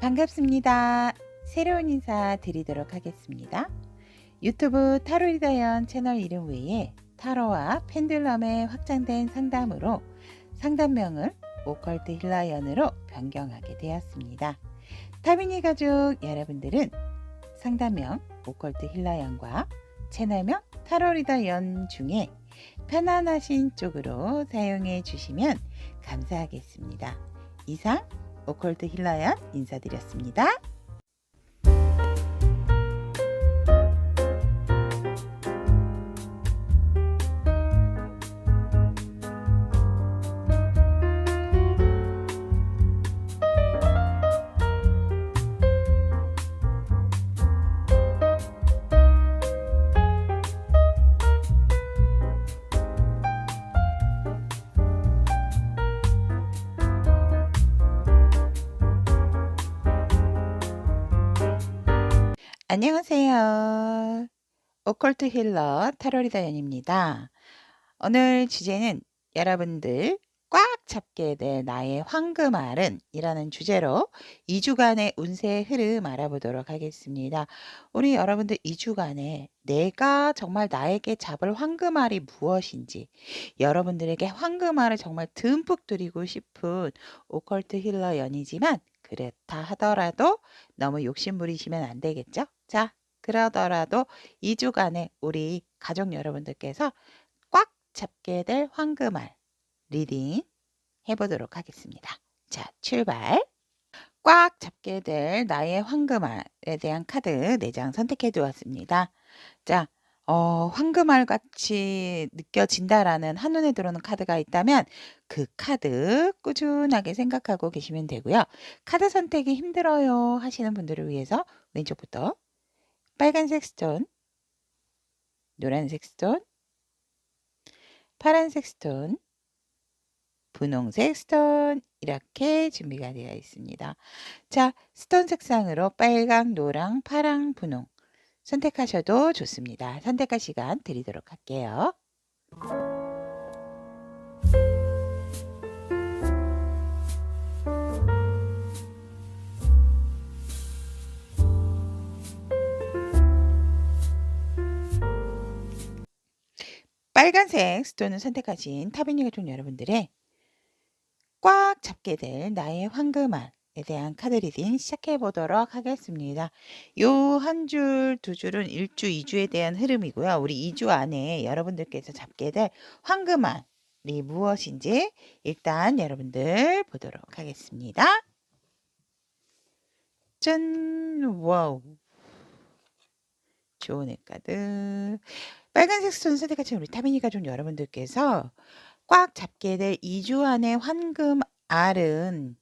반갑습니다. 새로운 인사 드리도록 하겠습니다. 유튜브 타로리다연 채널 이름 외에 타로와 펜듈럼의 확장된 상담으로 상담명을 오컬트 힐러연으로 변경하게 되었습니다. 타비니 가족 여러분들은 상담명 오컬트 힐러연과 채널명 타로리다연 중에 편안하신 쪽으로 사용해 주시면 감사하겠습니다. 이상 오컬트 힐러연 인사드렸습니다. 안녕하세요. 오컬트 힐러 타로리다연입니다. 오늘 주제는 여러분들 꽉 잡게 될 나의 황금알은 이라는 주제로 2주간의 운세 흐름 알아보도록 하겠습니다. 우리 여러분들 2주간에 내가 정말 나에게 잡을 황금알이 무엇인지, 여러분들에게 황금알을 정말 듬뿍 드리고 싶은 오컬트 힐러 연이지만 그렇다 하더라도 너무 욕심 부리시면 안 되겠죠? 자, 그러더라도 2주간에 우리 가족 여러분들께서 꽉 잡게 될 황금알 리딩 해보도록 하겠습니다. 자, 출발! 꽉 잡게 될 나의 황금알에 대한 카드 4장 선택해 두었습니다. 자, 황금알 같이 느껴진다라는 한눈에 들어오는 카드가 있다면 그 카드 꾸준하게 생각하고 계시면 되고요. 카드 선택이 힘들어요 하시는 분들을 위해서 왼쪽부터 빨간색 스톤, 노란색 스톤, 파란색 스톤, 분홍색 스톤 이렇게 준비가 되어 있습니다. 자, 스톤 색상으로 빨강, 노랑, 파랑, 분홍 선택하셔도 좋습니다. 선택할 시간 드리도록 할게요. 빨간색 스톤을 선택하신 타비니 가족 여러분들의 꽉 잡게 될 나의 황금알에 대한 카드 리딩 시작해 보도록 하겠습니다. 요 한 줄, 두 줄은 1주, 2주에 대한 흐름이고요. 우리 2주 안에 여러분들께서 잡게 될 황금알이 무엇인지 일단 여러분들 보도록 하겠습니다. 짠! 와우! 좋은 카드. 빨간색 스톤 선택하신 우리 타비니 가족 여러분들께서 꽉 잡게 될 2주 안의 황금알은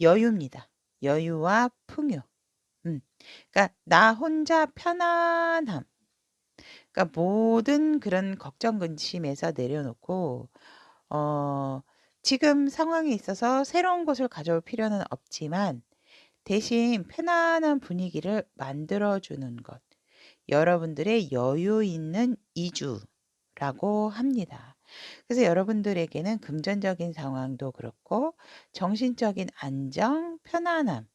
여유입니다. 여유와 풍요. 그러니까 나 혼자 편안함. 그러니까 모든 그런 걱정 근심에서 내려놓고 지금 상황에 있어서 새로운 것을 가져올 필요는 없지만 대신 편안한 분위기를 만들어 주는 것. 여러분들의 여유 있는 2주라고 합니다. 그래서 여러분들에게는 금전적인 상황도 그렇고 정신적인 안정, 편안함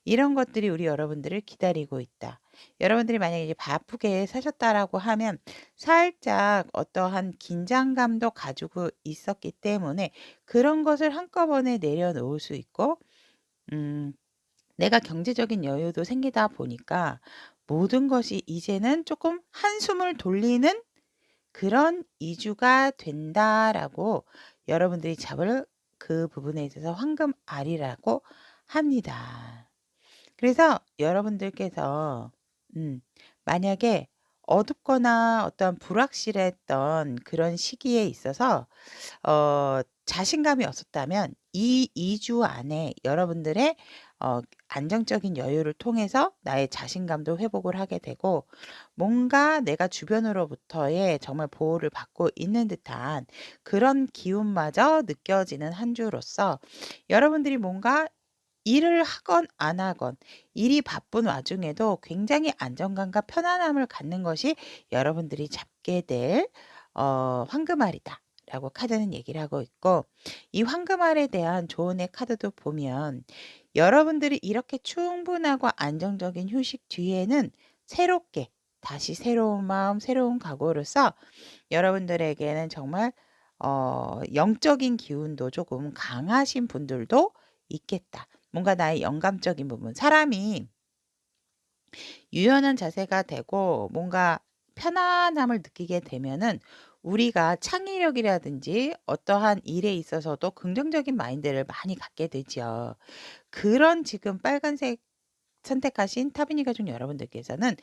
이런 것들이 우리 여러분들을 기다리고 있다. 여러분들이 만약에 이제 바쁘게 사셨다라고 하면 살짝 어떠한 긴장감도 가지고 있었기 때문에 그런 것을 한꺼번에 내려놓을 수 있고 내가 경제적인 여유도 생기다 보니까 모든 것이 이제는 조금 한숨을 돌리는 그런 2주가 된다라고 여러분들이 잡을 그 부분에 있어서 황금알이라고 합니다. 그래서 여러분들께서 만약에 어둡거나 어떤 불확실했던 그런 시기에 있어서 자신감이 없었다면 이 2주 안에 여러분들의 안정적인 여유를 통해서 나의 자신감도 회복을 하게 되고 뭔가 내가 주변으로부터의 정말 보호를 받고 있는 듯한 그런 기운마저 느껴지는 한 주로서 여러분들이 뭔가 일을 하건 안 하건 일이 바쁜 와중에도 굉장히 안정감과 편안함을 갖는 것이 여러분들이 잡게 될 황금알이다 라고 카드는 얘기를 하고 있고, 이 황금알에 대한 조언의 카드도 보면 여러분들이 이렇게 충분하고 안정적인 휴식 뒤에는 새롭게 다시 새로운 마음, 새로운 각오로서 여러분들에게는 정말 영적인 기운도 조금 강하신 분들도 있겠다. 뭔가 나의 영감적인 부분, 사람이 유연한 자세가 되고 뭔가 편안함을 느끼게 되면은 우리가 창의력이라든지 어떠한 일에 있어서도 긍정적인 마인드를 많이 갖게 되죠. 그런 지금 빨간색 선택하신 타비니 가족 여러분들께서는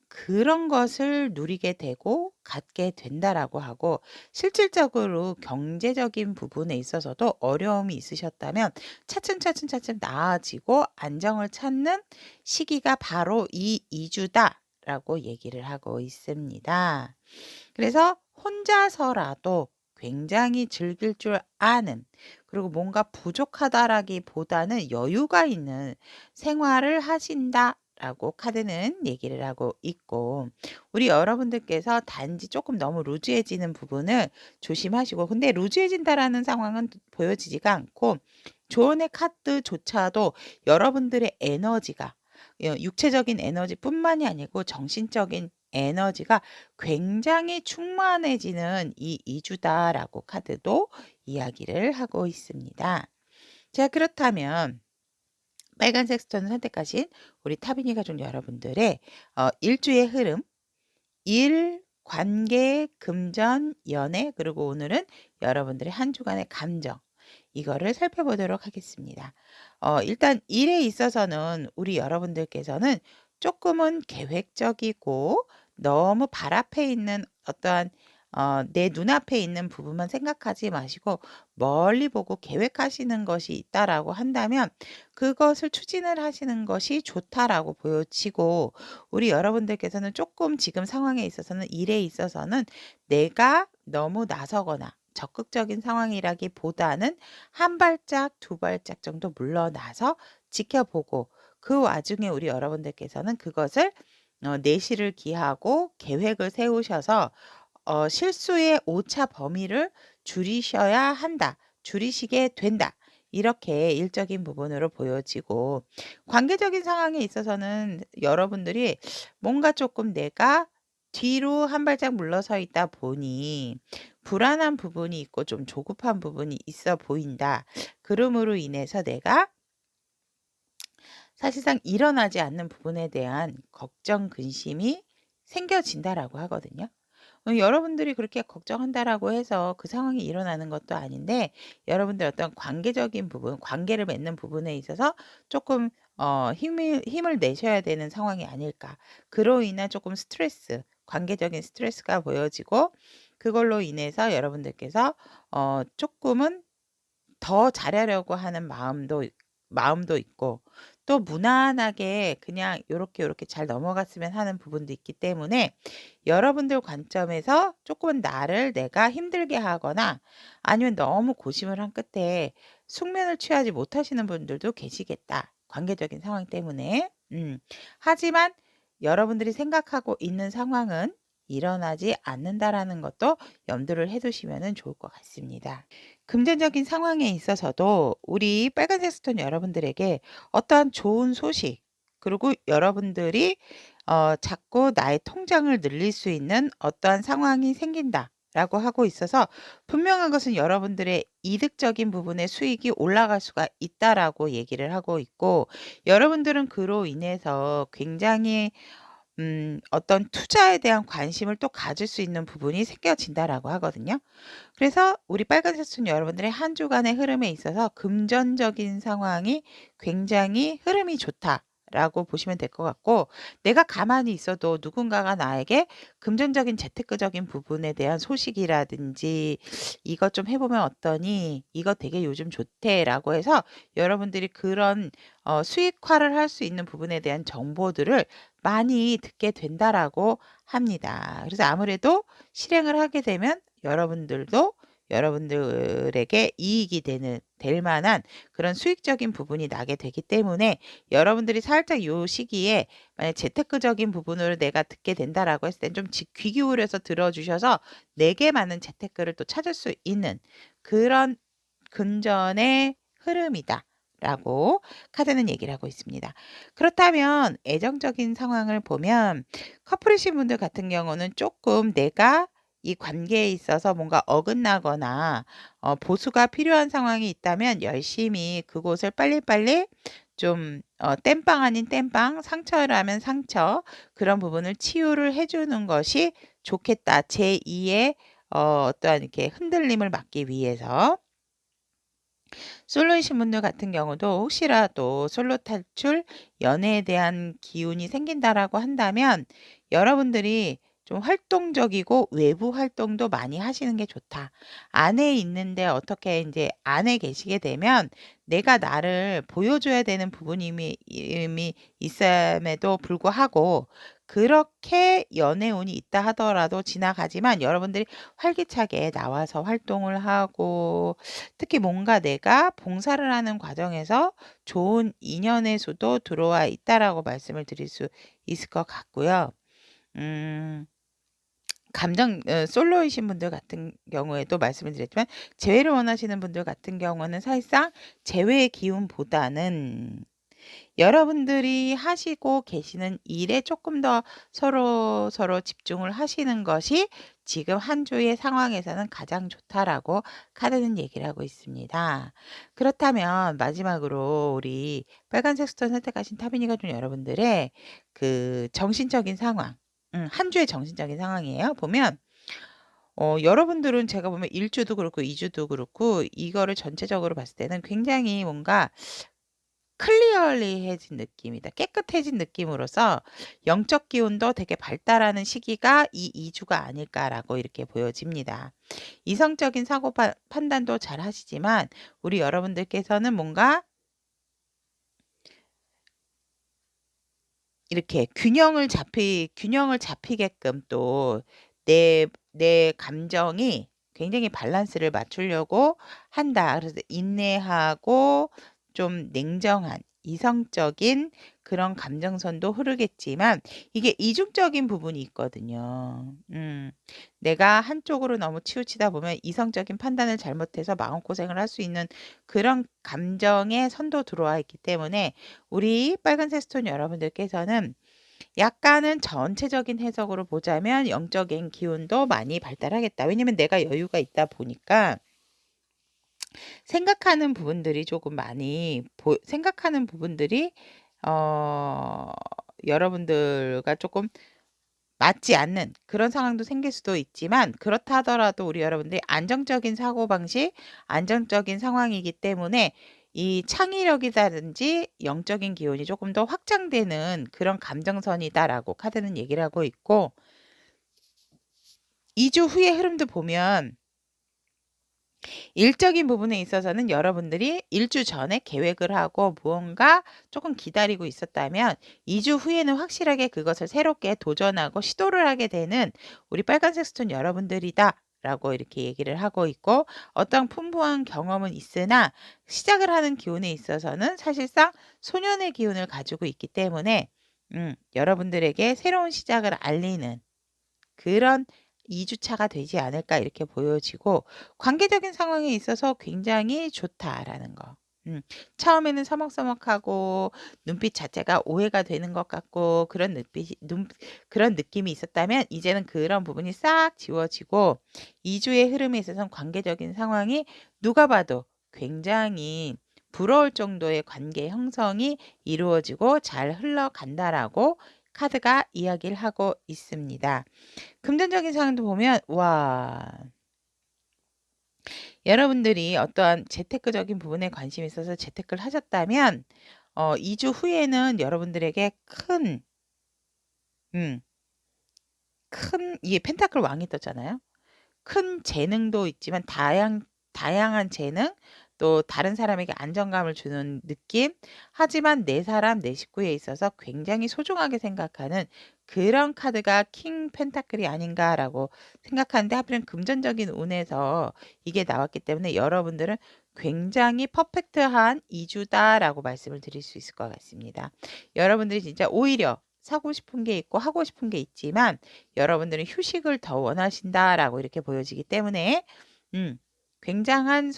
그런 것을 누리게 되고 갖게 된다라고 하고, 실질적으로 경제적인 부분에 있어서도 어려움이 있으셨다면 차츰 나아지고 안정을 찾는 시기가 바로 이 2주다라고 얘기를 하고 있습니다. 그래서 혼자서라도 굉장히 즐길 줄 아는, 그리고 뭔가 부족하다라기보다는 여유가 있는 생활을 하신다라고 카드는 얘기를 하고 있고, 우리 여러분들께서 단지 조금 너무 루즈해지는 부분을 조심하시고, 근데 루즈해진다라는 상황은 보여지지가 않고, 조언의 카드조차도 여러분들의 에너지가 육체적인 에너지뿐만이 아니고 정신적인 에너지가 굉장히 충만해지는 이 2주다라고 카드도 이야기를 하고 있습니다. 자, 그렇다면 빨간색 스톤을 선택하신 우리 타비니 가족 여러분들의 일주의 흐름, 일, 관계, 금전, 연애, 그리고 오늘은 여러분들의 한 주간의 감정, 이거를 살펴보도록 하겠습니다. 일단 일에 있어서는 우리 여러분들께서는 조금은 계획적이고 너무 발 앞에 있는 어떠한 내 눈앞에 있는 부분만 생각하지 마시고 멀리 보고 계획하시는 것이 있다라고 한다면 그것을 추진을 하시는 것이 좋다라고 보여지고, 우리 여러분들께서는 조금 지금 상황에 있어서는 일에 있어서는 내가 너무 나서거나 적극적인 상황이라기보다는 한 발짝, 두 발짝 정도 물러나서 지켜보고, 그 와중에 우리 여러분들께서는 그것을 내실을 기하고 계획을 세우셔서 실수의 오차 범위를 줄이셔야 한다. 줄이시게 된다. 이렇게 일적인 부분으로 보여지고, 관계적인 상황에 있어서는 여러분들이 뭔가 조금 내가 뒤로 한 발짝 물러서 있다 보니 불안한 부분이 있고 좀 조급한 부분이 있어 보인다. 그러므로 인해서 내가 사실상 일어나지 않는 부분에 대한 걱정, 근심이 생겨진다라고 하거든요. 여러분들이 그렇게 걱정한다라고 해서 그 상황이 일어나는 것도 아닌데, 여러분들 어떤 관계적인 부분, 관계를 맺는 부분에 있어서 조금 힘을 내셔야 되는 상황이 아닐까. 그로 인한 조금 스트레스, 관계적인 스트레스가 보여지고, 그걸로 인해서 여러분들께서 조금은 더 잘하려고 하는 마음도 있고, 또 무난하게 그냥 요렇게 잘 넘어갔으면 하는 부분도 있기 때문에 여러분들 관점에서 조금은 나를 내가 힘들게 하거나 아니면 너무 고심을 한 끝에 숙면을 취하지 못하시는 분들도 계시겠다. 관계적인 상황 때문에. 하지만 여러분들이 생각하고 있는 상황은 일어나지 않는다라는 것도 염두를 해 두시면 좋을 것 같습니다. 금전적인 상황에 있어서도 우리 빨간색 스톤 여러분들에게 어떠한 좋은 소식, 그리고 여러분들이 자꾸 나의 통장을 늘릴 수 있는 어떠한 상황이 생긴다라고 하고 있어서, 분명한 것은 여러분들의 이득적인 부분의 수익이 올라갈 수가 있다라고 얘기를 하고 있고, 여러분들은 그로 인해서 굉장히 어떤 투자에 대한 관심을 또 가질 수 있는 부분이 생겨진다라고 하거든요. 그래서 우리 빨간색 순 여러분들의 한 주간의 흐름에 있어서 금전적인 상황이 굉장히 흐름이 좋다라고 보시면 될 것 같고, 내가 가만히 있어도 누군가가 나에게 금전적인 재테크적인 부분에 대한 소식이라든지 "이것 좀 해 보면 어떠니? 이거 되게 요즘 좋대."라고 해서 여러분들이 그런 수익화를 할 수 있는 부분에 대한 정보들을 많이 듣게 된다라고 합니다. 그래서 아무래도 실행을 하게 되면 여러분들도 여러분들에게 이익이 되는 될 만한 그런 수익적인 부분이 나게 되기 때문에 여러분들이 살짝 요 시기에 만약 재테크적인 부분으로 내가 듣게 된다라고 했을 땐 좀 귀 기울여서 들어주셔서 내게 맞는 재테크를 또 찾을 수 있는 그런 금전의 흐름이다라고 카드는 얘기를 하고 있습니다. 그렇다면 애정적인 상황을 보면 커플이신 분들 같은 경우는 조금 내가 이 관계에 있어서 뭔가 어긋나거나 보수가 필요한 상황이 있다면 열심히 그곳을 빨리빨리 좀 땜빵 아닌 땜빵, 상처라면 상처 그런 부분을 치유를 해 주는 것이 좋겠다. 제2의 어떠한 이렇게 흔들림을 막기 위해서. 솔로이신 분들 같은 경우도 혹시라도 솔로 탈출, 연애에 대한 기운이 생긴다라고 한다면 여러분들이 좀 활동적이고 외부 활동도 많이 하시는 게 좋다. 안에 있는데 어떻게 이제 안에 계시게 되면 내가 나를 보여줘야 되는 부분이 이미 있음에도 불구하고 그렇게 연애운이 있다 하더라도 지나가지만 여러분들이 활기차게 나와서 활동을 하고 특히 뭔가 내가 봉사를 하는 과정에서 좋은 인연의 수도 들어와 있다라고 말씀을 드릴 수 있을 것 같고요. 음. 솔로이신 분들 같은 경우에도 말씀을 드렸지만 재회를 원하시는 분들 같은 경우는 사실상 재회의 기운보다는 여러분들이 하시고 계시는 일에 조금 더 서로 집중을 하시는 것이 지금 한 주의 상황에서는 가장 좋다라고 카드는 얘기를 하고 있습니다. 그렇다면 마지막으로 우리 빨간색 스톤 선택하신 타비니 가족 여러분들의 그 정신적인 상황, 한 주의 정신적인 상황이에요. 보면 여러분들은 제가 보면 1주도 그렇고 2주도 그렇고 이거를 전체적으로 봤을 때는 굉장히 뭔가 클리어리해진 느낌이다. 깨끗해진 느낌으로서 영적 기운도 되게 발달하는 시기가 이 2주가 아닐까라고 이렇게 보여집니다. 이성적인 사고 판단도 잘 하시지만 우리 여러분들께서는 뭔가 이렇게 균형을 잡히게끔 또 내 감정이 굉장히 밸런스를 맞추려고 한다. 그래서 인내하고 좀 냉정한 이성적인 그런 감정선도 흐르겠지만 이게 이중적인 부분이 있거든요. 내가 한쪽으로 너무 치우치다 보면 이성적인 판단을 잘못해서 마음고생을 할 수 있는 그런 감정의 선도 들어와 있기 때문에 우리 빨간색 스톤 여러분들께서는 약간은 전체적인 해석으로 보자면 영적인 기운도 많이 발달하겠다. 왜냐면 내가 여유가 있다 보니까 생각하는 부분들이 조금 많이 생각하는 부분들이 여러분들과 조금 맞지 않는 그런 상황도 생길 수도 있지만 그렇다 하더라도 우리 여러분들이 안정적인 사고방식, 안정적인 상황이기 때문에 이 창의력이라든지 영적인 기운이 조금 더 확장되는 그런 감정선이다라고 카드는 얘기를 하고 있고 2주 후의 흐름도 보면 일적인 부분에 있어서는 여러분들이 1주 전에 계획을 하고 무언가 조금 기다리고 있었다면 2주 후에는 확실하게 그것을 새롭게 도전하고 시도를 하게 되는 우리 빨간색 스톤 여러분들이다. 라고 이렇게 얘기를 하고 있고 어떤 풍부한 경험은 있으나 시작을 하는 기운에 있어서는 사실상 소년의 기운을 가지고 있기 때문에 여러분들에게 새로운 시작을 알리는 그런 2주차가 되지 않을까 이렇게 보여지고 관계적인 상황에 있어서 굉장히 좋다라는 거. 처음에는 서먹서먹하고 눈빛 자체가 오해가 되는 것 같고 그런 느낌이 있었다면 이제는 그런 부분이 싹 지워지고 2주의 흐름에 있어서는 관계적인 상황이 누가 봐도 굉장히 부러울 정도의 관계 형성이 이루어지고 잘 흘러간다라고 카드가 이야기를 하고 있습니다. 금전적인 상황도 보면 와 여러분들이 어떠한 재테크적인 부분에 관심이 있어서 재테크를 하셨다면 2주 후에는 여러분들에게 음, 큰 이게 펜타클 왕이 떴잖아요. 큰 재능도 있지만 다양한 재능 또 다른 사람에게 안정감을 주는 느낌 하지만 내 사람 내 식구에 있어서 굉장히 소중하게 생각하는 그런 카드가 킹 펜타클이 아닌가라고 생각하는데 하필은 금전적인 운에서 이게 나왔기 때문에 여러분들은 굉장히 퍼펙트한 2주다라고 말씀을 드릴 수 있을 것 같습니다. 여러분들이 진짜 오히려 사고 싶은 게 있고 하고 싶은 게 있지만 여러분들은 휴식을 더 원하신다라고 이렇게 보여지기 때문에 굉장한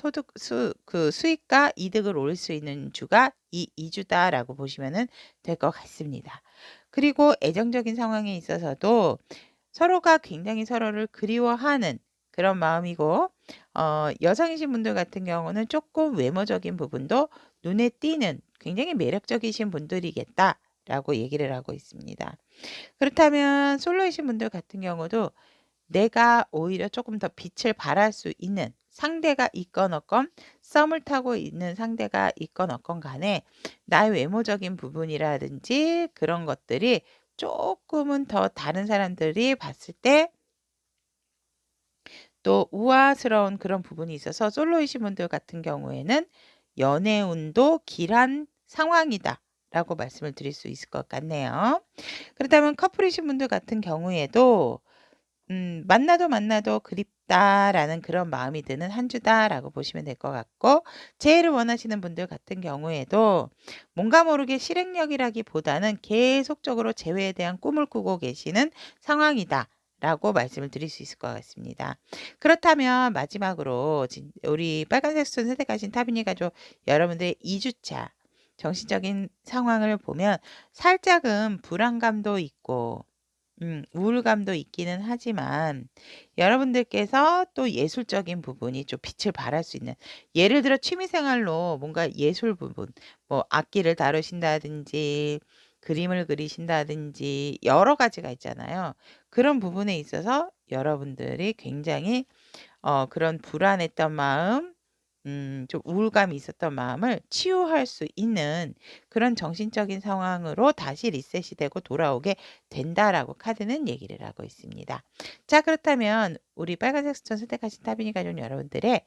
수익과 이득을 올릴 수 있는 주가 이 2주다라고 보시면 될 것 같습니다. 그리고 애정적인 상황에 있어서도 서로가 굉장히 서로를 그리워하는 그런 마음이고 여성이신 분들 같은 경우는 조금 외모적인 부분도 눈에 띄는 굉장히 매력적이신 분들이겠다라고 얘기를 하고 있습니다. 그렇다면 솔로이신 분들 같은 경우도 내가 오히려 조금 더 빛을 발할 수 있는 상대가 있건 없건 썸을 타고 있는 상대가 있건 없건 간에 나의 외모적인 부분이라든지 그런 것들이 조금은 더 다른 사람들이 봤을 때 또 우아스러운 그런 부분이 있어서 솔로이신 분들 같은 경우에는 연애운도 길한 상황이다 라고 말씀을 드릴 수 있을 것 같네요. 그렇다면 커플이신 분들 같은 경우에도 만나도 그립다라는 그런 마음이 드는 한 주다라고 보시면 될 것 같고 재회를 원하시는 분들 같은 경우에도 뭔가 모르게 실행력이라기보다는 계속적으로 재회에 대한 꿈을 꾸고 계시는 상황이다. 라고 말씀을 드릴 수 있을 것 같습니다. 그렇다면 마지막으로 우리 빨간색 수천 선택하신 타비니 가족 여러분들의 2주차 정신적인 상황을 보면 살짝은 불안감도 있고 우울감도 있기는 하지만 여러분들께서 또 예술적인 부분이 좀 빛을 발할 수 있는 예를 들어 취미 생활로 뭔가 예술 부분 뭐 악기를 다루신다든지 그림을 그리신다든지 여러 가지가 있잖아요. 그런 부분에 있어서 여러분들이 굉장히 그런 불안했던 마음 좀 우울감이 있었던 마음을 치유할 수 있는 그런 정신적인 상황으로 다시 리셋이 되고 돌아오게 된다라고 카드는 얘기를 하고 있습니다. 자, 그렇다면 우리 빨간색 수천 선택하신 타비니 가족 여러분들의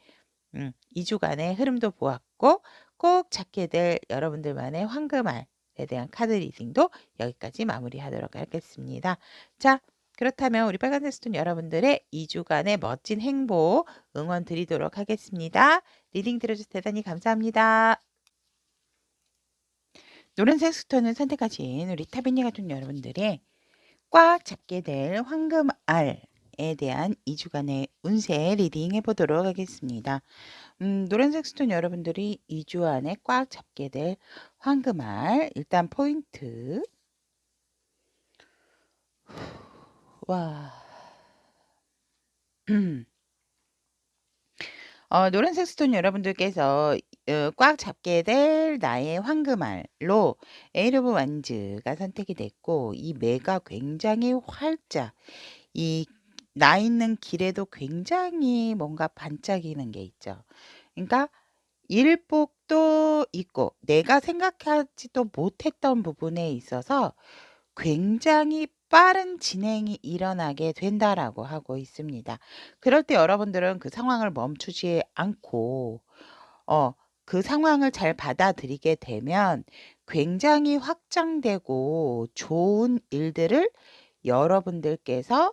2주간의 흐름도 보았고 꼭 찾게 될 여러분들만의 황금알에 대한 카드 리딩도 여기까지 마무리하도록 하겠습니다. 자, 그렇다면 우리 빨간색 수천 여러분들의 2주간의 멋진 행복 응원 드리도록 하겠습니다. 리딩 들어주셔서 대단히 감사합니다. 노란색 스톤을 선택하신 우리 타비니 가족 여러분들의 꽉 잡게 될 황금알에 대한 2주간의 운세 리딩 해보도록 하겠습니다. 노란색 스톤 여러분들이 2주 안에 꽉 잡게 될 황금알 일단 포인트 와 노란색 스톤 여러분들께서 꽉 잡게 될 나의 황금알로 에이트 오브 완즈가 선택이 됐고 이 매가 굉장히 활짝 나 있는 길에도 굉장히 뭔가 반짝이는 게 있죠. 그러니까 일복도 있고 내가 생각하지도 못했던 부분에 있어서 굉장히 빠른 진행이 일어나게 된다라고 하고 있습니다. 그럴 때 여러분들은 그 상황을 멈추지 않고 그 상황을 잘 받아들이게 되면 굉장히 확장되고 좋은 일들을 여러분들께서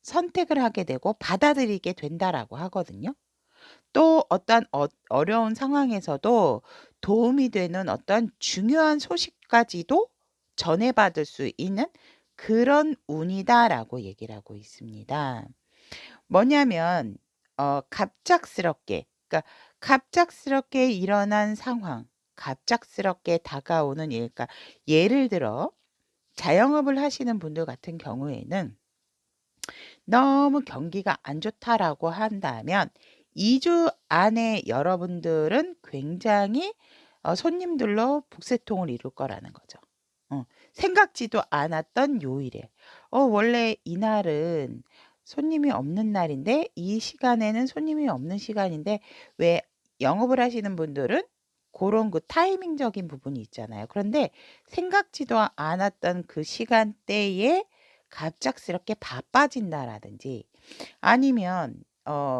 선택을 하게 되고 받아들이게 된다라고 하거든요. 또 어떤 어려운 상황에서도 도움이 되는 어떤 중요한 소식까지도 전해받을 수 있는 그런 운이다라고 얘기를 하고 있습니다. 뭐냐면 갑작스럽게 그러니까 갑작스럽게 일어난 상황, 갑작스럽게 다가오는 일 그러니까 예를 들어 자영업을 하시는 분들 같은 경우에는 너무 경기가 안 좋다라고 한다면 2주 안에 여러분들은 굉장히 손님들로 북새통을 이룰 거라는 거죠. 생각지도 않았던 요일에 원래 이날은 손님이 없는 날인데 이 시간에는 손님이 없는 시간인데 왜 영업을 하시는 분들은 그런 그 타이밍적인 부분이 있잖아요. 그런데 생각지도 않았던 그 시간대에 갑작스럽게 바빠진다라든지 아니면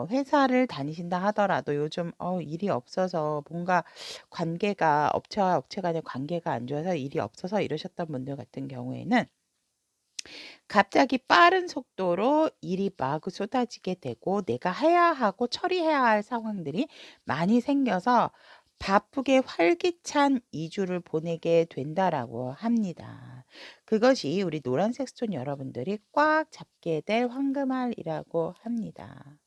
회사를 다니신다 하더라도 요즘 일이 없어서 뭔가 관계가 업체와 업체 간의 관계가 안 좋아서 일이 없어서 이러셨던 분들 같은 경우에는 갑자기 빠른 속도로 일이 막 쏟아지게 되고 내가 해야 하고 처리해야 할 상황들이 많이 생겨서 바쁘게 활기찬 2 주를 보내게 된다라고 합니다. 그것이 우리 노란색 스톤 여러분들이 꽉 잡게 될 황금알이라고 합니다.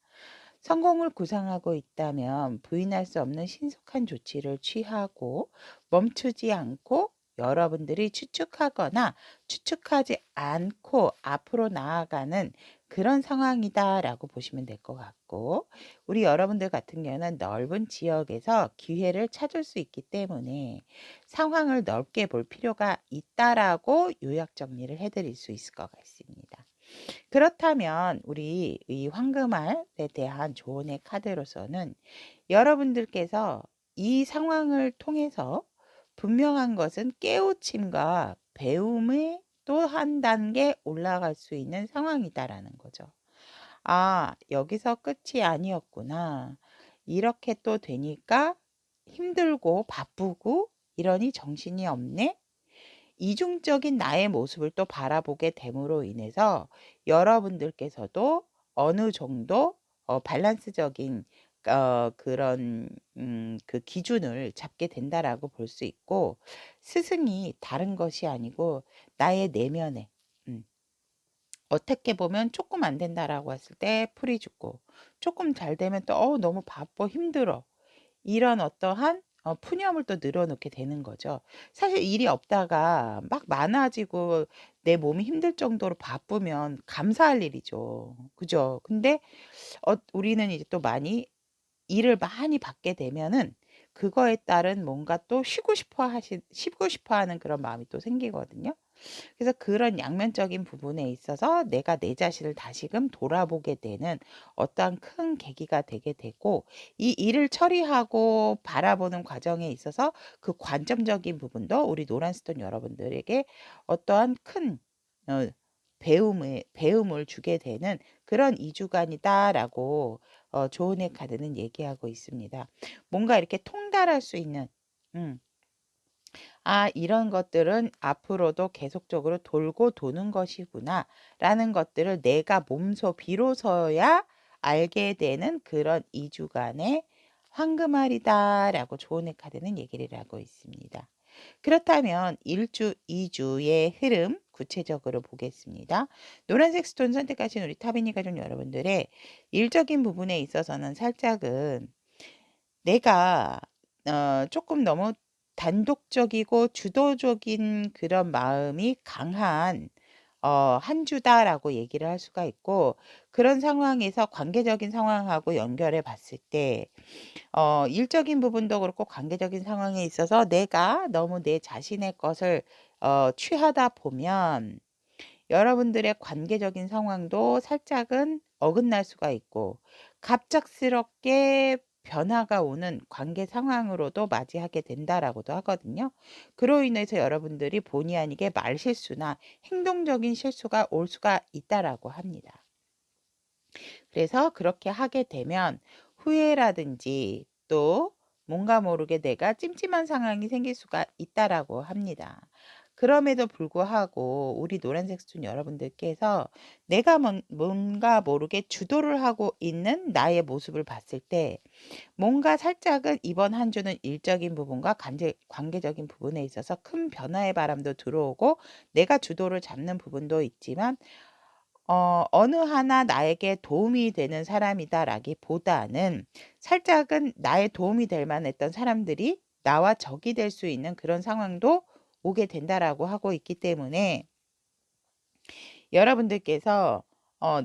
성공을 구상하고 있다면 부인할 수 없는 신속한 조치를 취하고 멈추지 않고 여러분들이 추측하거나 추측하지 않고 앞으로 나아가는 그런 상황이다라고 보시면 될 것 같고, 우리 여러분들 같은 경우는 넓은 지역에서 기회를 찾을 수 있기 때문에 상황을 넓게 볼 필요가 있다라고 요약 정리를 해드릴 수 있을 것 같습니다. 그렇다면 우리 이 황금알에 대한 조언의 카드로서는 여러분들께서 이 상황을 통해서 분명한 것은 깨우침과 배움의 또 한 단계 올라갈 수 있는 상황이다라는 거죠. '아, 여기서 끝이 아니었구나. 이렇게 또 되니까 힘들고 바쁘고 이러니 정신이 없네.' 이중적인 나의 모습을 또 바라보게 됨으로 인해서 여러분들께서도 어느 정도 밸런스적인 그런 그 기준을 잡게 된다라고 볼 수 있고, 스승이 다른 것이 아니고 나의 내면에 어떻게 보면 조금 안 된다라고 했을 때 풀이 죽고, 조금 잘 되면 또 너무 바빠 힘들어, 이런 어떠한 푸념을 또 늘어놓게 되는 거죠. 사실 일이 없다가 막 많아지고 내 몸이 힘들 정도로 바쁘면 감사할 일이죠. 그죠? 근데 우리는 이제 또 많이 일을 많이 받게 되면은 그거에 따른 뭔가 또 쉬고 싶어 하는 그런 마음이 또 생기거든요. 그래서 그런 양면적인 부분에 있어서 내가 내 자신을 다시금 돌아보게 되는 어떠한 큰 계기가 되게 되고, 이 일을 처리하고 바라보는 과정에 있어서 그 관점적인 부분도 우리 노란스톤 여러분들에게 어떠한 큰 어, 배움을 주게 되는 그런 2주간이다라고 조은의 카드는 얘기하고 있습니다. 뭔가 이렇게 통달할 수 있는, 음, 이런 것들은 앞으로도 계속적으로 돌고 도는 것이구나라는 것들을 내가 몸소 비로소야 알게 되는 그런 2주간의 황금알이다라고 조은의 카드는 얘기를 하고 있습니다. 그렇다면 1주, 2주의 흐름 구체적으로 보겠습니다. 노란색 스톤 선택하신 우리 타비니 가족 여러분들의 일적인 부분에 있어서는 살짝은 내가 조금 너무 단독적이고 주도적인 그런 마음이 강한 한 주다라고 얘기를 할 수가 있고, 그런 상황에서 관계적인 상황하고 연결해 봤을 때 일적인 부분도 그렇고 관계적인 상황에 있어서 내가 너무 내 자신의 것을 취하다 보면 여러분들의 관계적인 상황도 살짝은 어긋날 수가 있고, 갑작스럽게 변화가 오는 관계 상황으로도 맞이하게 된다라고도 하거든요. 그로 인해서 여러분들이 본의 아니게 말실수나 행동적인 실수가 올 수가 있다라고 합니다. 그래서 그렇게 하게 되면 후회라든지 또 뭔가 모르게 내가 찜찜한 상황이 생길 수가 있다라고 합니다. 그럼에도 불구하고 우리 노란색 스톤 여러분들께서 내가 뭔가 모르게 주도를 하고 있는 나의 모습을 봤을 때 뭔가 살짝은 이번 한 주는 일적인 부분과 관계적인 부분에 있어서 큰 변화의 바람도 들어오고 내가 주도를 잡는 부분도 있지만 어느 하나 나에게 도움이 되는 사람이다라기보다는 살짝은 나의 도움이 될 만했던 사람들이 나와 적이 될 수 있는 그런 상황도 오게 된다라고 하고 있기 때문에 여러분들께서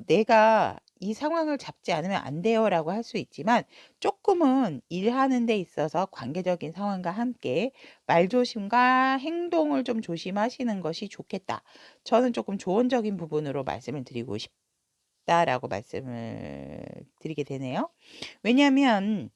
내가 이 상황을 잡지 않으면 안 돼요라고 할 수 있지만, 조금은 일하는 데 있어서 관계적인 상황과 함께 말조심과 행동을 좀 조심하시는 것이 좋겠다. 저는 조금 조언적인 부분으로 말씀을 드리고 싶다라고 말씀을 드리게 되네요. 왜냐하면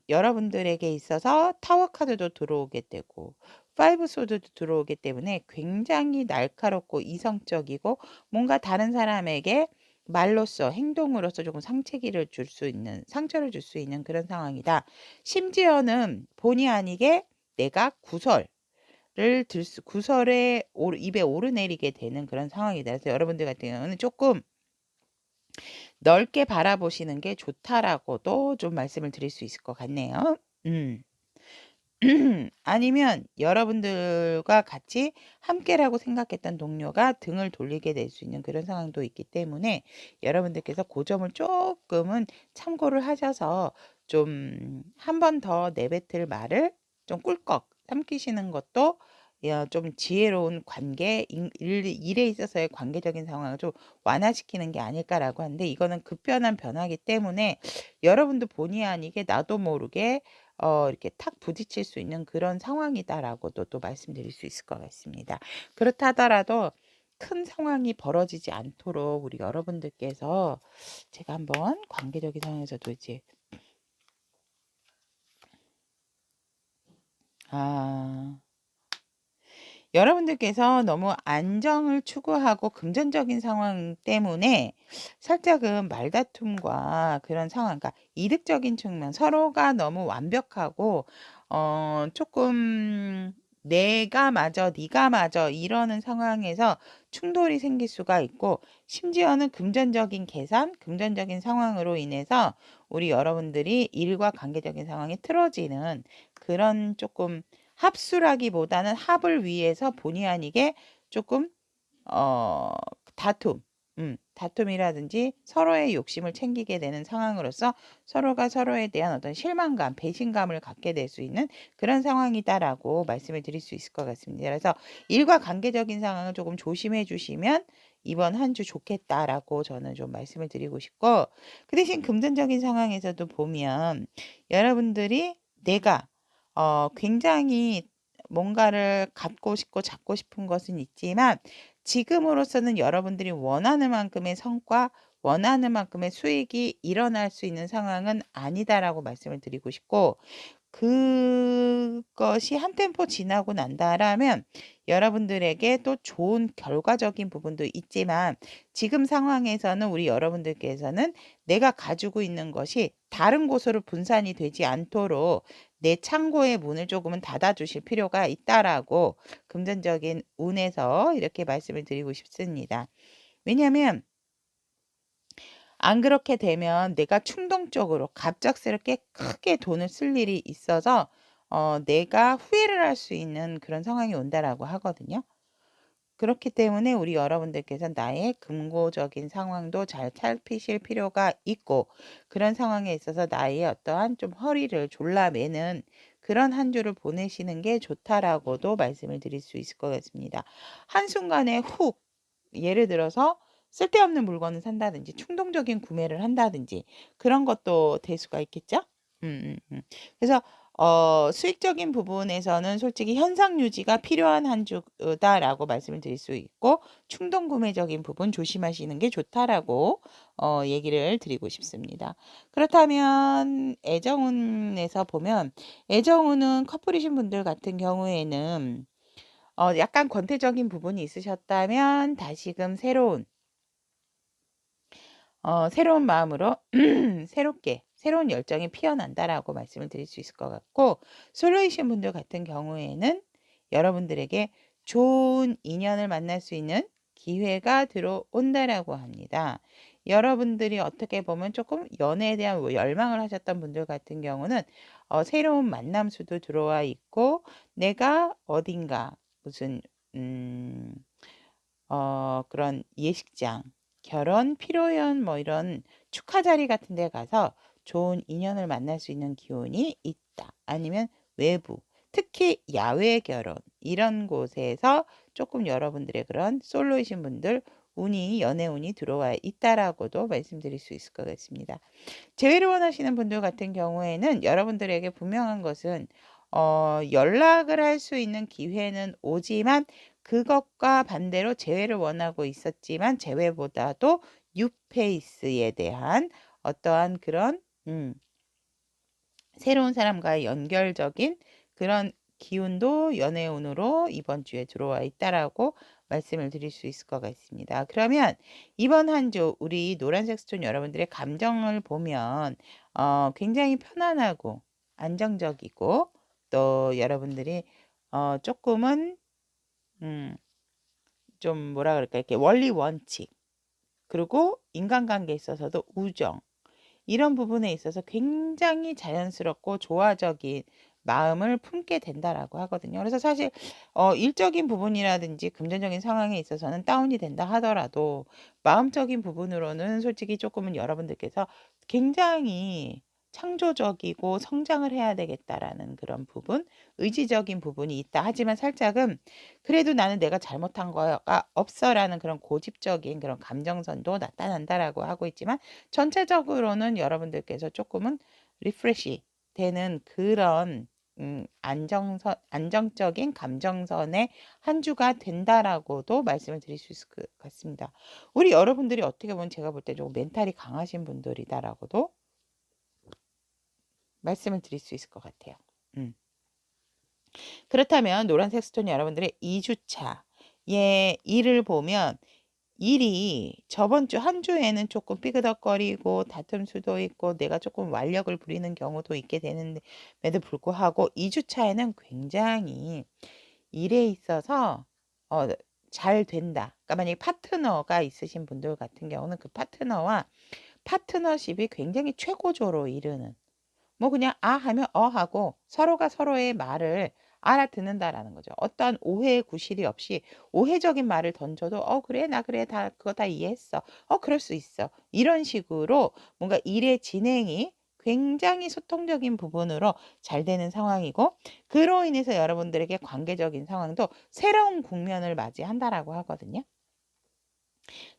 여러분들에게 있어서 타워 카드도 들어오게 되고 파이브 소드도 들어오기 때문에 굉장히 날카롭고 이성적이고 뭔가 다른 사람에게 말로써 행동으로서 조금 상처를 줄 수 있는 그런 상황이다. 심지어는 본의 아니게 내가 구설을 구설에 입에 오르내리게 되는 그런 상황이다. 그래서 여러분들 같은 경우는 조금 넓게 바라보시는 게 좋다라고도 좀 말씀을 드릴 수 있을 것 같네요. 아니면 여러분들과 같이 함께라고 생각했던 동료가 등을 돌리게 될 수 있는 그런 상황도 있기 때문에 여러분들께서 그 점을 조금은 참고를 하셔서 좀 한 번 더 내뱉을 말을 좀 꿀꺽 삼키시는 것도 좀 지혜로운 일에 있어서의 관계적인 상황을 좀 완화시키는 게 아닐까라고 하는데, 이거는 급변한 변화기 때문에 여러분도 본의 아니게 나도 모르게 이렇게 탁 부딪힐 수 있는 그런 상황이다라고도 또 말씀드릴 수 있을 것 같습니다. 그렇다 하더라도 큰 상황이 벌어지지 않도록 우리 여러분들께서, 제가 한번 관계적인 상황에서도 이제 여러분들께서 너무 안정을 추구하고 금전적인 상황 때문에 살짝은 말다툼과 그런 상황, 그러니까 이득적인 측면, 서로가 너무 완벽하고 조금 내가 맞아, 네가 맞아 이러는 상황에서 충돌이 생길 수가 있고, 심지어는 금전적인 계산, 금전적인 상황으로 인해서 우리 여러분들이 일과 관계적인 상황이 틀어지는 그런 조금 합수라기보다는 합을 위해서 본의 아니게 조금 어 다툼, 다툼이라든지 서로의 욕심을 챙기게 되는 상황으로서 서로가 서로에 대한 어떤 실망감, 배신감을 갖게 될 수 있는 그런 상황이다라고 말씀을 드릴 수 있을 것 같습니다. 그래서 일과 관계적인 상황을 조금 조심해 주시면 이번 한 주 좋겠다라고 저는 좀 말씀을 드리고 싶고, 그 대신 금전적인 상황에서도 보면 여러분들이 내가 굉장히 뭔가를 갖고 싶고 잡고 싶은 것은 있지만 지금으로서는 여러분들이 원하는 만큼의 성과, 원하는 만큼의 수익이 일어날 수 있는 상황은 아니다라고 말씀을 드리고 싶고, 그것이 한 템포 지나고 난다라면 여러분들에게 또 좋은 결과적인 부분도 있지만, 지금 상황에서는 우리 여러분들께서는 내가 가지고 있는 것이 다른 곳으로 분산이 되지 않도록 내 창고의 문을 조금은 닫아주실 필요가 있다라고 금전적인 운에서 이렇게 말씀을 드리고 싶습니다. 왜냐하면 안 그렇게 되면 내가 충동적으로 갑작스럽게 크게 돈을 쓸 일이 있어서 내가 후회를 할 수 있는 그런 상황이 온다라고 하거든요. 그렇기 때문에 우리 여러분들께서 나의 금고적인 상황도 잘 살피실 필요가 있고, 그런 상황에 있어서 나의 어떠한 좀 허리를 졸라매는 그런 한 주를 보내시는 게 좋다라고도 말씀을 드릴 수 있을 것 같습니다. 한순간에 훅, 예를 들어서 쓸데없는 물건을 산다든지 충동적인 구매를 한다든지 그런 것도 될 수가 있겠죠. 그래서 수익적인 부분에서는 솔직히 현상 유지가 필요한 한 주다라고 말씀을 드릴 수 있고, 충동 구매적인 부분 조심하시는 게 좋다라고 얘기를 드리고 싶습니다. 그렇다면 애정운에서 보면, 애정운은 커플이신 분들 같은 경우에는 약간 권태적인 부분이 있으셨다면 다시금 새로운 마음으로 새로운 열정이 피어난다라고 말씀을 드릴 수 있을 것 같고, 솔로이신 분들 같은 경우에는 여러분들에게 좋은 인연을 만날 수 있는 기회가 들어온다라고 합니다. 여러분들이 어떻게 보면 조금 연애에 대한 열망을 하셨던 분들 같은 경우는 새로운 만남 수도 들어와 있고, 내가 어딘가 무슨 그런 예식장, 결혼, 피로연 뭐 이런 축하 자리 같은 데 가서 좋은 인연을 만날 수 있는 기운이 있다. 아니면 외부, 특히 야외 결혼 이런 곳에서 조금 여러분들의 그런 솔로이신 분들 연애 운이 들어와 있다라고도 말씀드릴 수 있을 것 같습니다. 재회를 원하시는 분들 같은 경우에는 여러분들에게 분명한 것은 연락을 할 수 있는 기회는 오지만, 그것과 반대로 재회를 원하고 있었지만 재회보다도 뉴페이스에 대한 어떠한 그런 새로운 사람과의 연결적인 그런 기운도 연애운으로 이번 주에 들어와 있다라고 말씀을 드릴 수 있을 것 같습니다. 그러면 이번 한 주 우리 노란색 스톤 여러분들의 감정을 보면 굉장히 편안하고 안정적이고, 또 여러분들이 쪼끔은 좀 뭐라 그럴까 이렇게 원리 원칙 그리고 인간관계에 있어서도 우정 이런 부분에 있어서 굉장히 자연스럽고 조화적인 마음을 품게 된다라고 하거든요. 그래서 사실 일적인 부분이라든지 금전적인 상황에 있어서는 다운이 된다 하더라도 마음적인 부분으로는 솔직히 조금은 여러분들께서 굉장히 창조적이고 성장을 해야 되겠다라는 그런 부분, 의지적인 부분이 있다. 하지만 살짝은 그래도 나는 내가 잘못한 거가 없어라는 그런 고집적인 그런 감정선도 나타난다라고 하고 있지만 전체적으로는 여러분들께서 조금은 리프레시 되는 그런 안정적인 감정선의 한 주가 된다라고도 말씀을 드릴 수 있을 것 같습니다. 우리 여러분들이 어떻게 보면 제가 볼 때 좀 멘탈이 강하신 분들이다라고도 말씀을 드릴 수 있을 것 같아요. 그렇다면 노란색 스톤 여러분들의 2주차 예, 일을 보면 일이 저번 주 한 주에는 조금 삐그덕거리고 다툼 수도 있고 내가 조금 완력을 부리는 경우도 있게 되는데도 불구하고 2주차에는 굉장히 일에 있어서 잘 된다. 그러니까 만약에 파트너가 있으신 분들 같은 경우는 그 파트너와 파트너십이 굉장히 최고조로 이르는 뭐 그냥 아 하면 하고 서로가 서로의 말을 알아듣는다라는 거죠. 어떠한 오해 구실이 없이 오해적인 말을 던져도 그래 나 그래 다 그거 다 이해했어. 그럴 수 있어. 이런 식으로 뭔가 일의 진행이 굉장히 소통적인 부분으로 잘 되는 상황이고 그로 인해서 여러분들에게 관계적인 상황도 새로운 국면을 맞이한다라고 하거든요.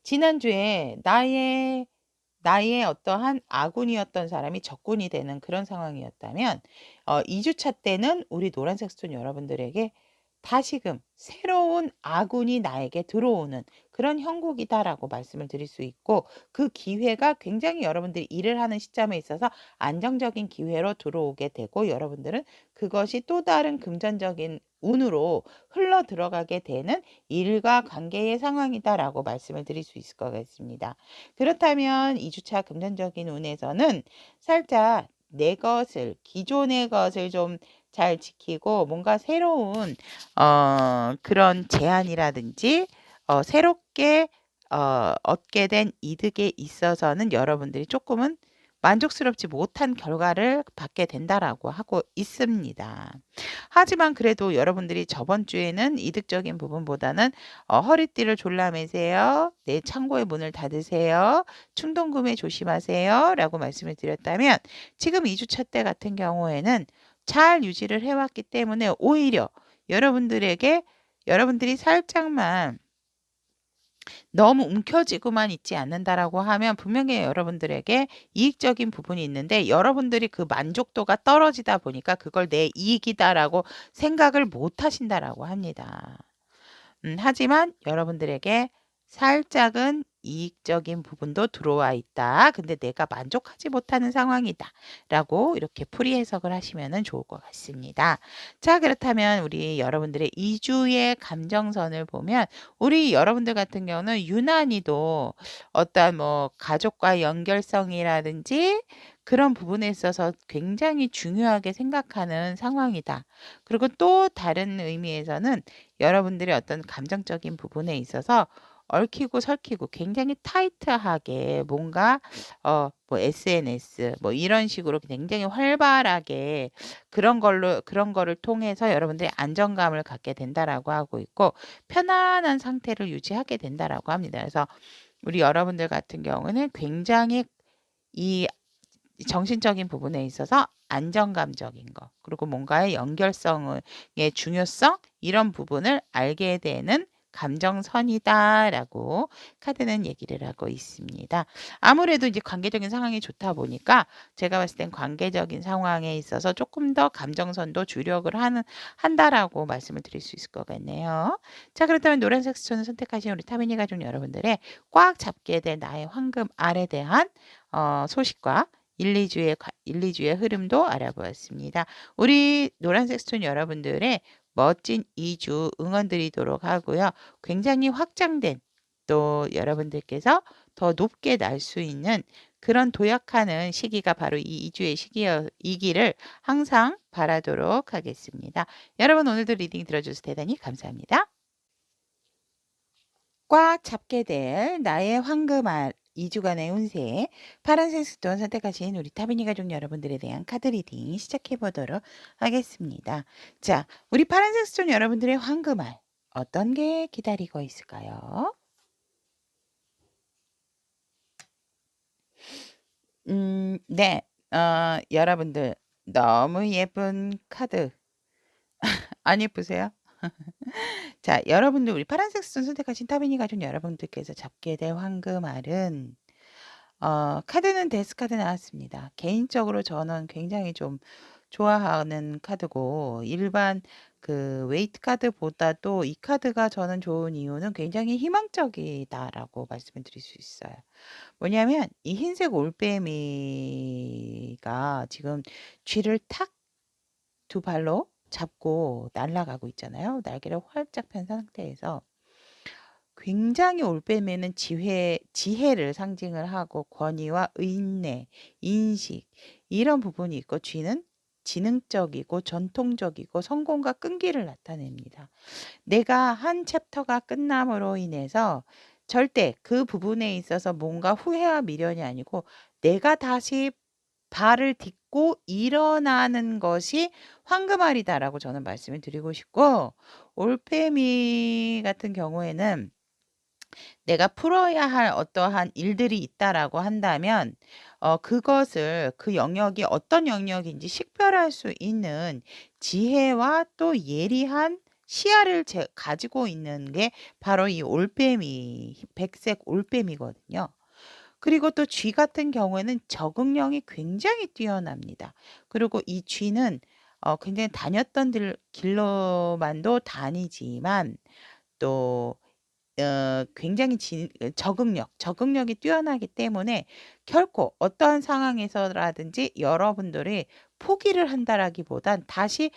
지난주에 나의 어떠한 아군이었던 사람이 적군이 되는 그런 상황이었다면 2주차 때는 우리 노란색 스톤 여러분들에게 다시금 새로운 아군이 나에게 들어오는 그런 형국이다라고 말씀을 드릴 수 있고 그 기회가 굉장히 여러분들이 일을 하는 시점에 있어서 안정적인 기회로 들어오게 되고 여러분들은 그것이 또 다른 금전적인 운으로 흘러 들어가게 되는 일과 관계의 상황이다라고 말씀을 드릴 수 있을 것 같습니다. 그렇다면 2주차 금전적인 운에서는 살짝 내 것을 기존의 것을 좀 잘 지키고 뭔가 새로운 그런 제안이라든지 새롭게 얻게 된 이득에 있어서는 여러분들이 조금은 만족스럽지 못한 결과를 받게 된다라고 하고 있습니다. 하지만 그래도 여러분들이 저번 주에는 이득적인 부분보다는 허리띠를 졸라매세요. 내 창고의 문을 닫으세요. 충동구매 조심하세요. 라고 말씀을 드렸다면 지금 2주차 때 같은 경우에는 잘 유지를 해왔기 때문에 오히려 여러분들이 살짝만 너무 움켜쥐고만 있지 않는다라고 하면 분명히 여러분들에게 이익적인 부분이 있는데 여러분들이 그 만족도가 떨어지다 보니까 그걸 내 이익이다라고 생각을 못 하신다라고 합니다. 하지만 여러분들에게 살짝은 이익적인 부분도 들어와 있다. 근데 내가 만족하지 못하는 상황이다. 라고 이렇게 풀이 해석을 하시면 좋을 것 같습니다. 자, 그렇다면 우리 여러분들의 2주의 감정선을 보면 우리 여러분들 같은 경우는 유난히도 어떤 뭐 가족과 연결성이라든지 그런 부분에 있어서 굉장히 중요하게 생각하는 상황이다. 그리고 또 다른 의미에서는 여러분들의 어떤 감정적인 부분에 있어서 얽히고 설키고 굉장히 타이트하게 뭔가 뭐 SNS 뭐 이런 식으로 굉장히 활발하게 그런 거를 통해서 여러분들이 안정감을 갖게 된다라고 하고 있고 편안한 상태를 유지하게 된다라고 합니다. 그래서 우리 여러분들 같은 경우는 굉장히 이 정신적인 부분에 있어서 안정감적인 거 그리고 뭔가의 연결성의 중요성 이런 부분을 알게 되는 감정선이다라고 카드는 얘기를 하고 있습니다. 아무래도 이제 관계적인 상황이 좋다 보니까 제가 봤을 땐 관계적인 상황에 있어서 조금 더 감정선도 주력을 한다라고 말씀을 드릴 수 있을 것 같네요. 자, 그렇다면 노란색 스톤을 선택하신 우리 타미니 가족 여러분들의 꽉 잡게 될 나의 황금 알에 대한 소식과 1-2주의 흐름도 알아보았습니다. 우리 노란색 스톤 여러분들의 멋진 2주 응원 드리도록 하고요. 굉장히 확장된 또 여러분들께서 더 높게 날 수 있는 그런 도약하는 시기가 바로 이 이주의 시기이기를 항상 바라도록 하겠습니다. 여러분 오늘도 리딩 들어주셔서 대단히 감사합니다. 꽉 잡게 될 나의 황금알 2주간의 운세 파란색 스톤 선택하신 우리 타비니 가족 여러분들에 대한 카드 리딩 시작해 보도록 하겠습니다. 자, 우리 파란색 스톤 여러분들의 황금알 어떤 게 기다리고 있을까요? 네. 여러분들 너무 예쁜 카드 안 예쁘세요? 자, 여러분들 우리 파란색 스톤 선택하신 타비니 가족 여러분들께서 잡게 될 황금알은 카드는 데스 카드 나왔습니다. 개인적으로 저는 굉장히 좀 좋아하는 카드고 일반 그 웨이트 카드보다도 이 카드가 저는 좋은 이유는 굉장히 희망적이다라고 말씀을 드릴 수 있어요. 뭐냐면 이 흰색 올빼미가 지금 쥐를 탁 두 발로 잡고 날아가고 있잖아요. 날개를 활짝 편 상태에서 굉장히 올빼미는 지혜를 상징을 하고 권위와 인내, 인식 이런 부분이 있고 쥐는 지능적이고 전통적이고 성공과 끈기를 나타냅니다. 내가 한 챕터가 끝남으로 인해서 절대 그 부분에 있어서 뭔가 후회와 미련이 아니고 내가 다시 발을 딛고 일어나는 것이 황금알이다라고 저는 말씀을 드리고 싶고 올빼미 같은 경우에는 내가 풀어야 할 어떠한 일들이 있다라고 한다면 그것을 그 영역이 어떤 영역인지 식별할 수 있는 지혜와 또 예리한 시야를 가지고 있는 게 바로 이 올빼미, 백색 올빼미거든요. 그리고 또 쥐 같은 경우에는 적응력이 굉장히 뛰어납니다. 그리고 이 쥐는 굉장히 다녔던 길로만도 다니지만 또 굉장히 적응력이 뛰어나기 때문에 결코 어떠한 상황에서라든지 여러분들이 포기를 한다라기보단 다시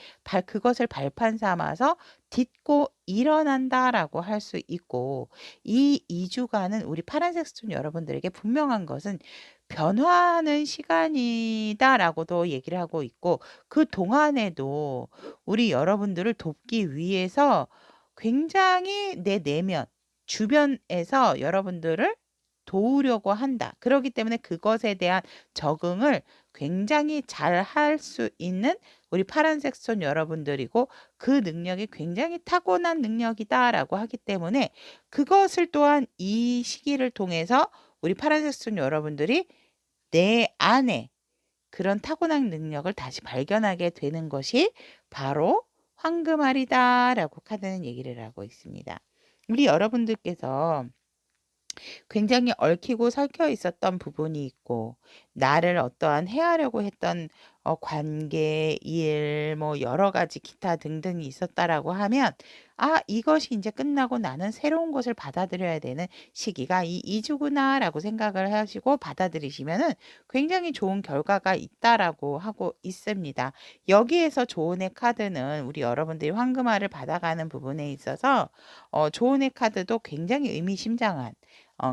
그것을 발판 삼아서 딛고 일어난다라고 할 수 있고 이 2주간은 우리 파란색 스톤 여러분들에게 분명한 것은 변화하는 시간이다라고도 얘기를 하고 있고 그동안에도 우리 여러분들을 돕기 위해서 굉장히 내 내면 주변에서 여러분들을 도우려고 한다. 그렇기 때문에 그것에 대한 적응을 굉장히 잘 할 수 있는 우리 파란색 손 여러분들이고 그 능력이 굉장히 타고난 능력이다라고 하기 때문에 그것을 또한 이 시기를 통해서 우리 파란색 손 여러분들이 내 안에 그런 타고난 능력을 다시 발견하게 되는 것이 바로 황금알이다라고 카드는 얘기를 하고 있습니다. 우리 여러분들께서 굉장히 얽히고 설켜 있었던 부분이 있고 나를 어떠한 해하려고 했던 관계, 일, 뭐 여러 가지 기타 등등이 있었다라고 하면 이것이 이제 끝나고 나는 새로운 것을 받아들여야 되는 시기가 이 2주구나라고 생각을 하시고 받아들이시면은 굉장히 좋은 결과가 있다라고 하고 있습니다. 여기에서 조언의 카드는 우리 여러분들이 황금알을 받아가는 부분에 있어서 조언의 카드도 굉장히 의미심장한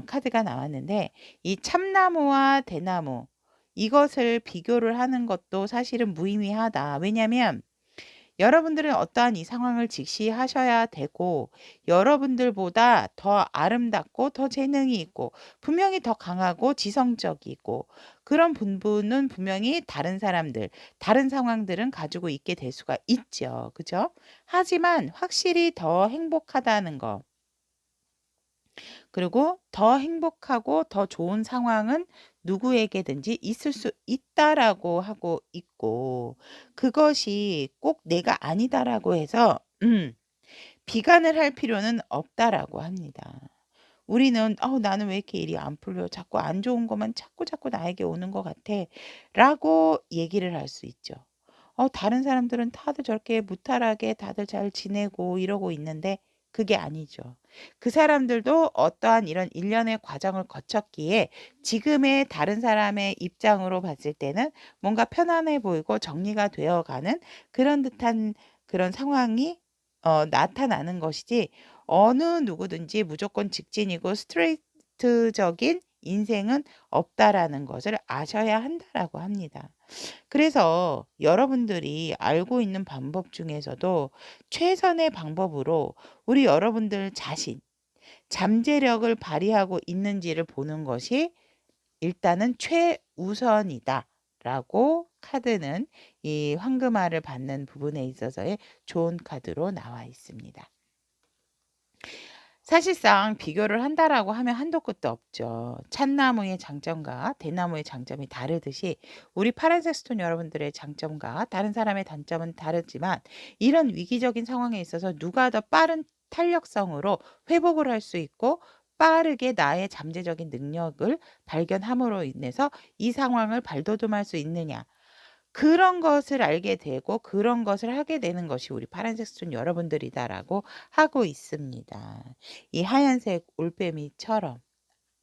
카드가 나왔는데 이 참나무와 대나무 이것을 비교를 하는 것도 사실은 무의미하다. 왜냐하면 여러분들은 어떠한 이 상황을 직시하셔야 되고 여러분들보다 더 아름답고 더 재능이 있고 분명히 더 강하고 지성적이고 그런 분은 분명히 다른 사람들, 다른 상황들은 가지고 있게 될 수가 있죠. 그죠? 하지만 확실히 더 행복하다는 거. 그리고 더 행복하고 더 좋은 상황은 누구에게든지 있을 수 있다라고 하고 있고 그것이 꼭 내가 아니다라고 해서 비관을 할 필요는 없다라고 합니다. 우리는 나는 왜 이렇게 일이 안 풀려? 자꾸 안 좋은 것만 자꾸 나에게 오는 것 같아. 라고 얘기를 할 수 있죠. 다른 사람들은 다들 저렇게 무탈하게 다들 잘 지내고 이러고 있는데 그게 아니죠. 그 사람들도 어떠한 이런 일련의 과정을 거쳤기에 지금의 다른 사람의 입장으로 봤을 때는 뭔가 편안해 보이고 정리가 되어가는 그런 듯한 그런 상황이 나타나는 것이지 어느 누구든지 무조건 직진이고 스트레이트적인 인생은 없다라는 것을 아셔야 한다라고 합니다. 그래서 여러분들이 알고 있는 방법 중에서도 최선의 방법으로 우리 여러분들 자신, 잠재력을 발휘하고 있는지를 보는 것이 일단은 최우선이다라고 카드는 이 황금알을 받는 부분에 있어서의 좋은 카드로 나와 있습니다. 사실상 비교를 한다라고 하면 한도 끝도 없죠. 잣나무의 장점과 대나무의 장점이 다르듯이 우리 파란색 스톤 여러분들의 장점과 다른 사람의 단점은 다르지만 이런 위기적인 상황에 있어서 누가 더 빠른 탄력성으로 회복을 할 수 있고 빠르게 나의 잠재적인 능력을 발견함으로 인해서 이 상황을 발돋움할 수 있느냐. 그런 것을 알게 되고 그런 것을 하게 되는 것이 우리 파란색 스톤 여러분들이다라고 하고 있습니다. 이 하얀색 올빼미처럼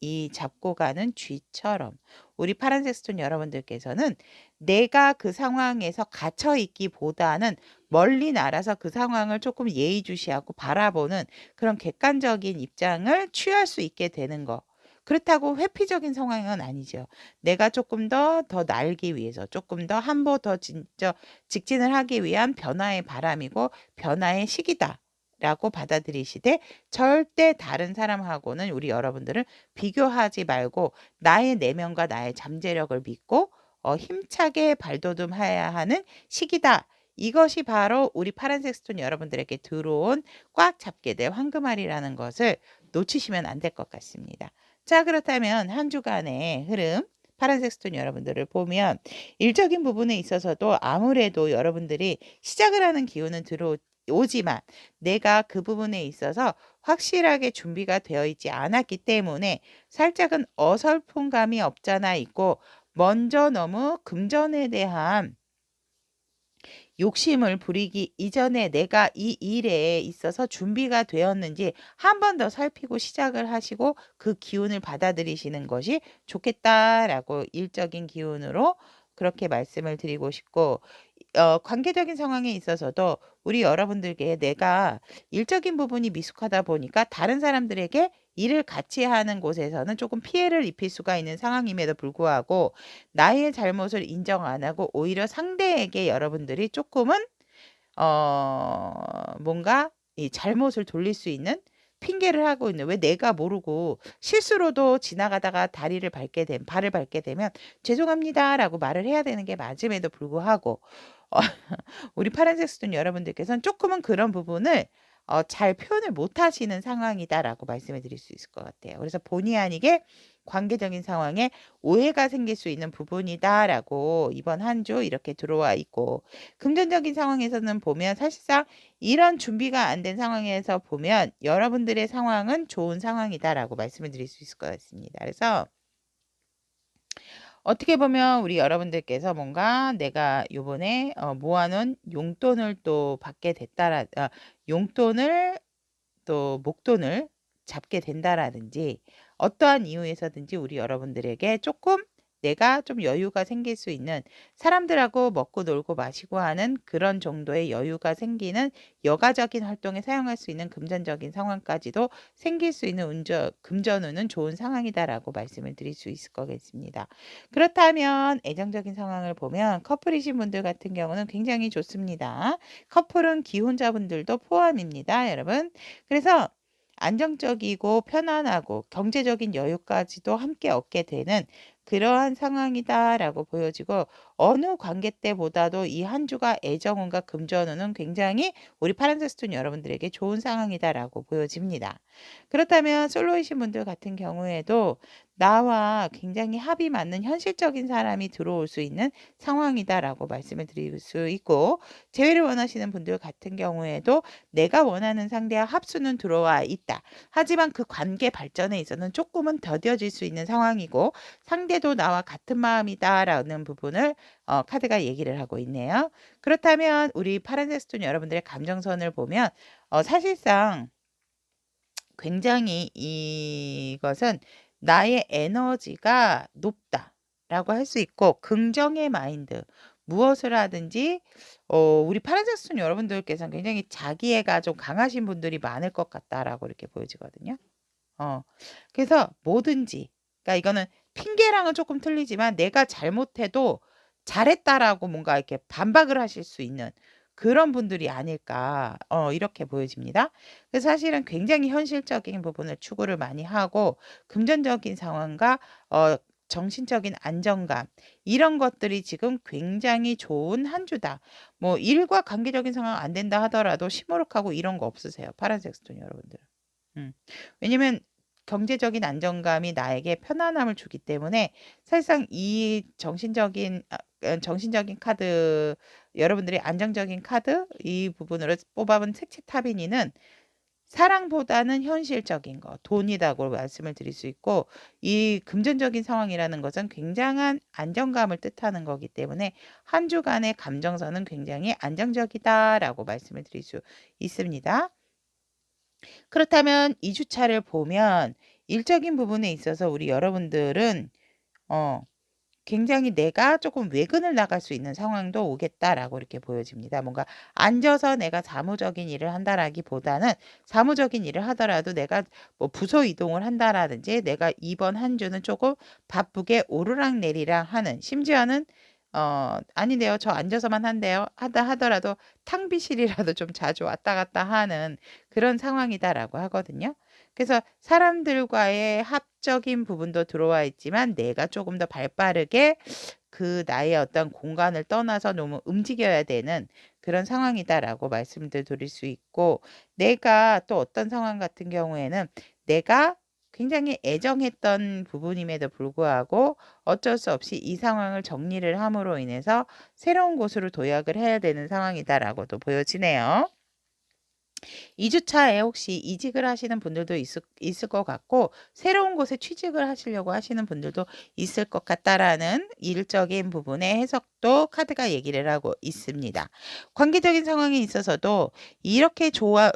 이 잡고 가는 쥐처럼 우리 파란색 스톤 여러분들께서는 내가 그 상황에서 갇혀 있기보다는 멀리 날아서 그 상황을 조금 예의주시하고 바라보는 그런 객관적인 입장을 취할 수 있게 되는 거. 그렇다고 회피적인 상황은 아니죠. 내가 조금 더 날기 위해서 조금 더 한 보 더 진짜 직진을 하기 위한 변화의 바람이고 변화의 시기다. 라고 받아들이시되 절대 다른 사람하고는 우리 여러분들은 비교하지 말고 나의 내면과 나의 잠재력을 믿고 힘차게 발돋움해야 하는 시기다. 이것이 바로 우리 파란색 스톤 여러분들에게 들어온 꽉 잡게 될 황금알이라는 것을 놓치시면 안 될 것 같습니다. 자, 그렇다면 한 주간의 흐름 파란색 스톤 여러분들을 보면 일적인 부분에 있어서도 아무래도 여러분들이 시작을 하는 기운은 들어오지만 내가 그 부분에 있어서 확실하게 준비가 되어 있지 않았기 때문에 살짝은 어설픈 감이 없잖아 있고 먼저 너무 금전에 대한 욕심을 부리기 이전에 내가 이 일에 있어서 준비가 되었는지 한 번 더 살피고 시작을 하시고 그 기운을 받아들이시는 것이 좋겠다라고 일적인 기운으로 그렇게 말씀을 드리고 싶고 관계적인 상황에 있어서도 우리 여러분들께 내가 일적인 부분이 미숙하다 보니까 다른 사람들에게 일을 같이 하는 곳에서는 조금 피해를 입힐 수가 있는 상황임에도 불구하고 나의 잘못을 인정 안 하고 오히려 상대에게 여러분들이 조금은 뭔가 이 잘못을 돌릴 수 있는 핑계를 하고 있는 왜 내가 모르고 실수로도 지나가다가 발을 밟게 되면 죄송합니다라고 말을 해야 되는 게 맞음에도 불구하고 어, 우리 파란색 스톤 여러분들께서는 조금은 그런 부분을 잘 표현을 못 하시는 상황이다라고 말씀을 드릴 수 있을 것 같아요. 그래서 본의 아니게 관계적인 상황에 오해가 생길 수 있는 부분이다라고 이번 한 주 이렇게 들어와 있고 금전적인 상황에서는 보면 사실상 이런 준비가 안 된 상황에서 보면 여러분들의 상황은 좋은 상황이다라고 말씀을 드릴 수 있을 것 같습니다. 그래서 어떻게 보면 우리 여러분들께서 뭔가 내가 요번에 모아놓은 용돈을 또 받게 됐다라 용돈을 또 목돈을 잡게 된다라든지 어떠한 이유에서든지 우리 여러분들에게 조금 내가 좀 여유가 생길 수 있는 사람들하고 먹고 놀고 마시고 하는 그런 정도의 여유가 생기는 여가적인 활동에 사용할 수 있는 금전적인 상황까지도 생길 수 있는 금전운은 좋은 상황이다라고 말씀을 드릴 수 있을 거겠습니다. 그렇다면 애정적인 상황을 보면 커플이신 분들 같은 경우는 굉장히 좋습니다. 커플은 기혼자분들도 포함입니다, 여러분. 그래서 안정적이고 편안하고 경제적인 여유까지도 함께 얻게 되는 그러한 상황이다라고 보여지고 어느 관계 때보다도 이 한 주가 애정운과 금전운은 굉장히 우리 파란색 스톤 여러분들에게 좋은 상황이다라고 보여집니다. 그렇다면 솔로이신 분들 같은 경우에도 나와 굉장히 합이 맞는 현실적인 사람이 들어올 수 있는 상황이다라고 말씀을 드릴 수 있고 재회를 원하시는 분들 같은 경우에도 내가 원하는 상대와 합수는 들어와 있다. 하지만 그 관계 발전에 있어서는 조금은 더뎌질 수 있는 상황이고 상대도 나와 같은 마음이다라는 부분을 카드가 얘기를 하고 있네요. 그렇다면 우리 파란색 스톤 여러분들의 감정선을 보면 사실상 굉장히 이것은 나의 에너지가 높다라고 할 수 있고 긍정의 마인드 무엇을 하든지 우리 파란색 스톤 여러분들께서는 굉장히 자기애가 좀 강하신 분들이 많을 것 같다라고 이렇게 보여지거든요. 그래서 뭐든지 그러니까 이거는 핑계랑은 조금 틀리지만 내가 잘못해도 잘했다라고 뭔가 이렇게 반박을 하실 수 있는 그런 분들이 아닐까 이렇게 보여집니다. 그래서 사실은 굉장히 현실적인 부분을 추구를 많이 하고 금전적인 상황과 정신적인 안정감 이런 것들이 지금 굉장히 좋은 한 주다. 뭐 일과 관계적인 상황 안 된다 하더라도 시무룩하고 이런 거 없으세요. 파란색 스톤 여러분들. 왜냐면 경제적인 안정감이 나에게 편안함을 주기 때문에 사실상 이 정신적인 카드 여러분들이 안정적인 카드 이 부분으로 뽑아본 색채 타비니는 사랑보다는 현실적인 거, 돈이라고 말씀을 드릴 수 있고 이 금전적인 상황이라는 것은 굉장한 안정감을 뜻하는 거기 때문에 한 주간의 감정선은 굉장히 안정적이다라고 말씀을 드릴 수 있습니다. 그렇다면 2주차를 보면 일적인 부분에 있어서 우리 여러분들은 굉장히 내가 조금 외근을 나갈 수 있는 상황도 오겠다라고 이렇게 보여집니다. 뭔가 앉아서 내가 사무적인 일을 한다라기보다는 사무적인 일을 하더라도 내가 뭐 부서 이동을 한다라든지 내가 이번 한 주는 조금 바쁘게 오르락내리락 하는 심지어는 아니네요. 저 앉아서만 한대요. 하더라도 탕비실이라도 좀 자주 왔다 갔다 하는 그런 상황이다라고 하거든요. 그래서 사람들과의 합적인 부분도 들어와 있지만 내가 조금 더 발빠르게 그 나의 어떤 공간을 떠나서 너무 움직여야 되는 그런 상황이다라고 말씀을 드릴 수 있고 내가 또 어떤 상황 같은 경우에는 내가 굉장히 애정했던 부분임에도 불구하고 어쩔 수 없이 이 상황을 정리를 함으로 인해서 새로운 곳으로 도약을 해야 되는 상황이다라고도 보여지네요. 2주차에 혹시 이직을 하시는 분들도 있을 것 같고 새로운 곳에 취직을 하시려고 하시는 분들도 있을 것 같다라는 일적인 부분의 해석도 카드가 얘기를 하고 있습니다. 관계적인 상황에 있어서도 이렇게 좋은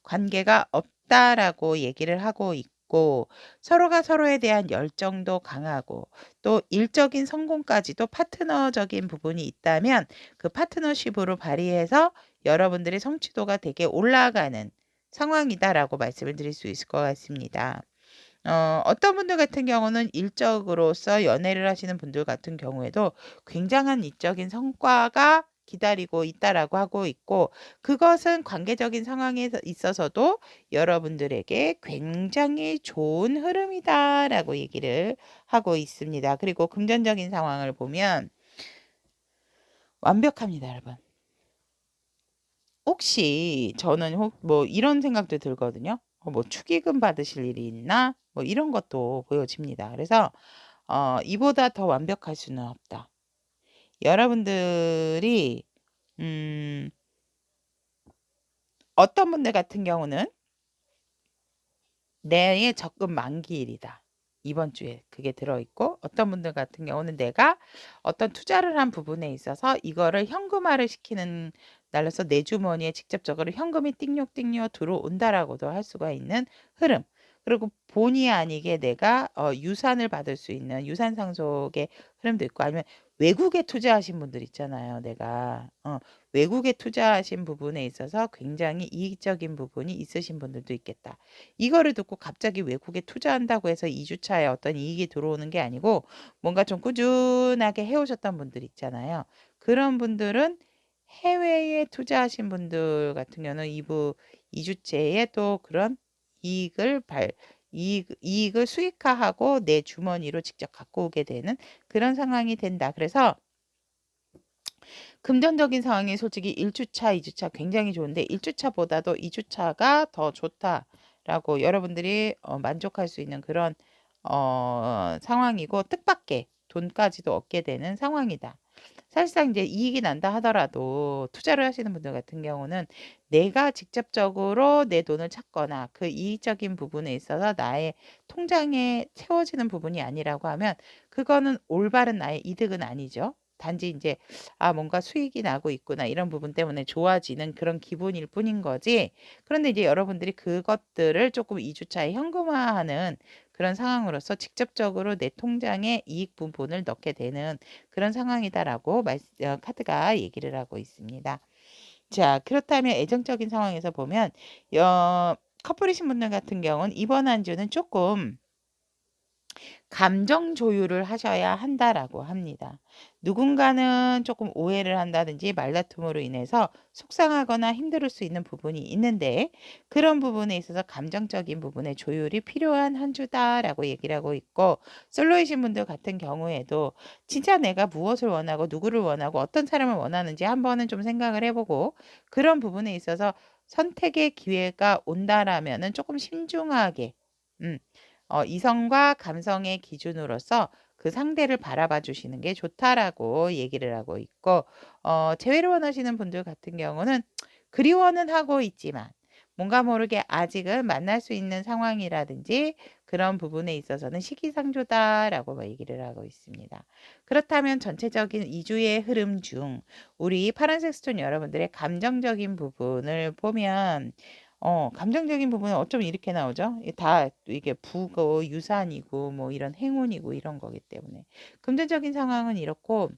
관계가 없다라고 얘기를 하고 있고 서로가 서로에 대한 열정도 강하고 또 일적인 성공까지도 파트너적인 부분이 있다면 그 파트너십으로 발휘해서 여러분들의 성취도가 되게 올라가는 상황이다라고 말씀을 드릴 수 있을 것 같습니다. 어떤 분들 같은 경우는 일적으로서 연애를 하시는 분들 같은 경우에도 굉장한 일적인 성과가 기다리고 있다라고 하고 있고 그것은 관계적인 상황에 있어서도 여러분들에게 굉장히 좋은 흐름이다라고 얘기를 하고 있습니다. 그리고 금전적인 상황을 보면 완벽합니다, 여러분. 혹시 저는 뭐 이런 생각도 들거든요. 뭐 축의금 받으실 일이 있나? 뭐 이런 것도 보여집니다. 그래서 이보다 더 완벽할 수는 없다. 여러분들이 어떤 분들 같은 경우는 내의 적금 만기일이다. 이번 주에 그게 들어있고 어떤 분들 같은 경우는 내가 어떤 투자를 한 부분에 있어서 이거를 현금화를 시키는 날로서 내 주머니에 직접적으로 현금이 띵욕띵욕 들어온다라고도 할 수가 있는 흐름. 그리고 본의 아니게 내가 유산을 받을 수 있는 유산 상속의 흐름도 있고 아니면 외국에 투자하신 분들 있잖아요. 내가 외국에 투자하신 부분에 있어서 굉장히 이익적인 부분이 있으신 분들도 있겠다. 이거를 듣고 갑자기 외국에 투자한다고 해서 2주차에 어떤 이익이 들어오는 게 아니고 뭔가 좀 꾸준하게 해오셨던 분들 있잖아요. 그런 분들은 해외에 투자하신 분들 같은 경우는 2주째에 또 그런 이익을 수익화하고 내 주머니로 직접 갖고 오게 되는 그런 상황이 된다. 그래서 금전적인 상황이 솔직히 1주차, 2주차 굉장히 좋은데 1주차보다도 2주차가 더 좋다라고 여러분들이 만족할 수 있는 그런 상황이고 뜻밖의 돈까지도 얻게 되는 상황이다. 사실상 이제 이익이 난다 하더라도 투자를 하시는 분들 같은 경우는 내가 직접적으로 내 돈을 찾거나 그 이익적인 부분에 있어서 나의 통장에 채워지는 부분이 아니라고 하면 그거는 올바른 나의 이득은 아니죠. 단지 이제 뭔가 수익이 나고 있구나 이런 부분 때문에 좋아지는 그런 기분일 뿐인 거지. 그런데 이제 여러분들이 그것들을 조금 2주차에 현금화하는 그런 상황으로서 직접적으로 내 통장에 이익 부분을 넣게 되는 그런 상황이다라고 카드가 얘기를 하고 있습니다. 자, 그렇다면 애정적인 상황에서 보면 커플이신 분들 같은 경우는 이번 한 주는 조금 감정 조율을 하셔야 한다라고 합니다. 누군가는 조금 오해를 한다든지 말다툼으로 인해서 속상하거나 힘들 수 있는 부분이 있는데 그런 부분에 있어서 감정적인 부분의 조율이 필요한 한 주다라고 얘기를 하고 있고 솔로이신 분들 같은 경우에도 진짜 내가 무엇을 원하고 누구를 원하고 어떤 사람을 원하는지 한번은 좀 생각을 해보고 그런 부분에 있어서 선택의 기회가 온다라면은 조금 신중하게 이성과 감성의 기준으로서 그 상대를 바라봐 주시는 게 좋다라고 얘기를 하고 있고 재회를 원하시는 분들 같은 경우는 그리워는 하고 있지만 뭔가 모르게 아직은 만날 수 있는 상황이라든지 그런 부분에 있어서는 시기상조다라고 얘기를 하고 있습니다. 그렇다면 전체적인 2주의 흐름 중 우리 파란색 스톤 여러분들의 감정적인 부분을 보면 감정적인 부분은 어쩜 이렇게 나오죠? 다 이게 부고 유산이고 뭐 이런 행운이고 이런 거기 때문에 금전적인 상황은 이렇고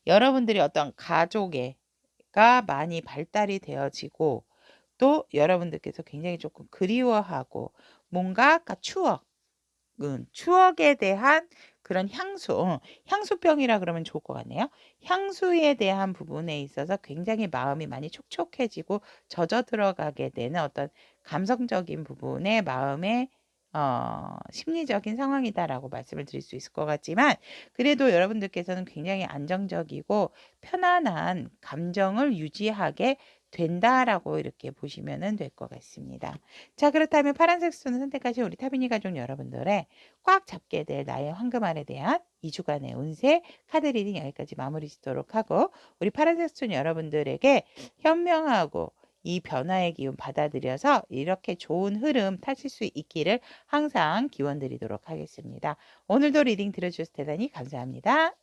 여러분들이 어떤 가족애가 많이 발달이 되어지고 또 여러분들께서 굉장히 조금 그리워하고 뭔가 아까 추억에 대한 그런 향수병이라 그러면 좋을 것 같네요. 향수에 대한 부분에 있어서 굉장히 마음이 많이 촉촉해지고 젖어 들어가게 되는 어떤 감성적인 부분의 마음의 심리적인 상황이다라고 말씀을 드릴 수 있을 것 같지만 그래도 여러분들께서는 굉장히 안정적이고 편안한 감정을 유지하게 된다라고 이렇게 보시면 될 것 같습니다. 자, 그렇다면 파란색 수는 선택하신 우리 타비니 가족 여러분들의 꽉 잡게 될 나의 황금알에 대한 2주간의 운세 카드 리딩 여기까지 마무리 짓도록 하고 우리 파란색 수는 여러분들에게 현명하고 이 변화의 기운 받아들여서 이렇게 좋은 흐름 타실 수 있기를 항상 기원 드리도록 하겠습니다. 오늘도 리딩 들어주셔서 대단히 감사합니다.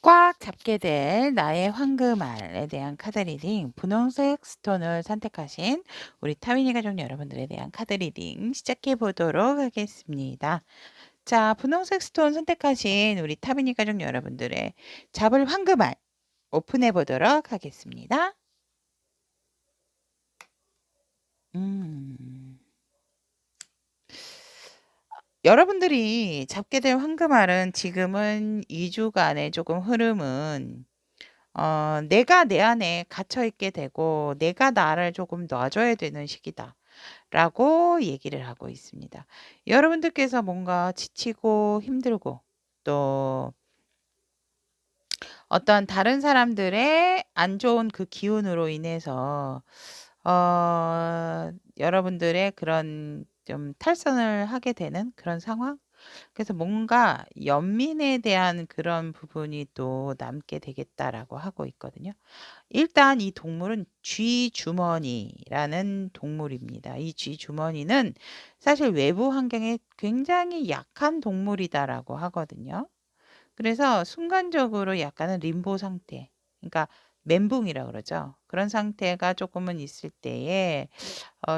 꽉 잡게 될 나의 황금알에 대한 카드 리딩 분홍색 스톤을 선택하신 우리 타위니 가족 여러분들에 대한 카드 리딩 시작해 보도록 하겠습니다. 자, 분홍색 스톤 선택하신 우리 타비니 가족 여러분들의 잡을 황금알 오픈해 보도록 하겠습니다. 여러분들이 잡게 될 황금알은 지금은 2주간의 조금 흐름은 내가 내 안에 갇혀 있게 되고 내가 나를 조금 놔줘야 되는 시기다. 라고 얘기를 하고 있습니다. 여러분들께서 뭔가 지치고 힘들고 또 어떤 다른 사람들의 안 좋은 그 기운으로 인해서 여러분들의 그런 좀 탈선을 하게 되는 그런 상황? 그래서 뭔가 연민에 대한 그런 부분이 또 남게 되겠다라고 하고 있거든요. 일단 이 동물은 쥐주머니라는 동물입니다. 이 쥐주머니는 사실 외부 환경에 굉장히 약한 동물이다라고 하거든요. 그래서 순간적으로 약간은 림보 상태, 그러니까 멘붕이라 그러죠. 그런 상태가 조금은 있을 때에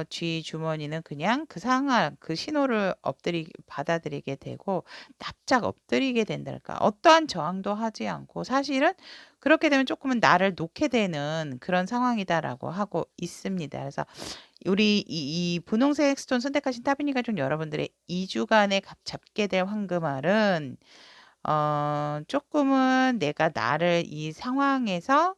쥐 주머니는 그냥 그 상황, 그 신호를 받아들이게 되고 납작 엎드리게 된달까. 어떠한 저항도 하지 않고 사실은 그렇게 되면 조금은 나를 놓게 되는 그런 상황이다라고 하고 있습니다. 그래서 우리 이 분홍색 스톤 선택하신 타비니 가족 여러분들의 2주간에 잡게 될 황금알은 조금은 내가 나를 이 상황에서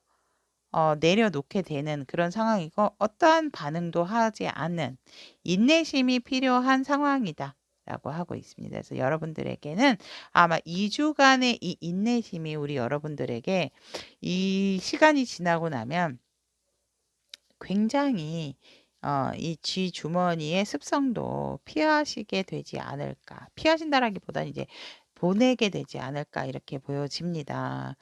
내려놓게 되는 그런 상황이고 어떠한 반응도 하지 않는 인내심이 필요한 상황이다. 라고 하고 있습니다. 그래서 여러분들에게는 아마 2주간의 이 인내심이 우리 여러분들에게 이 시간이 지나고 나면 굉장히 이 쥐 주머니의 습성도 피하시게 되지 않을까. 피하신다라기보다는 이제 보내게 되지 않을까 이렇게 보여집니다.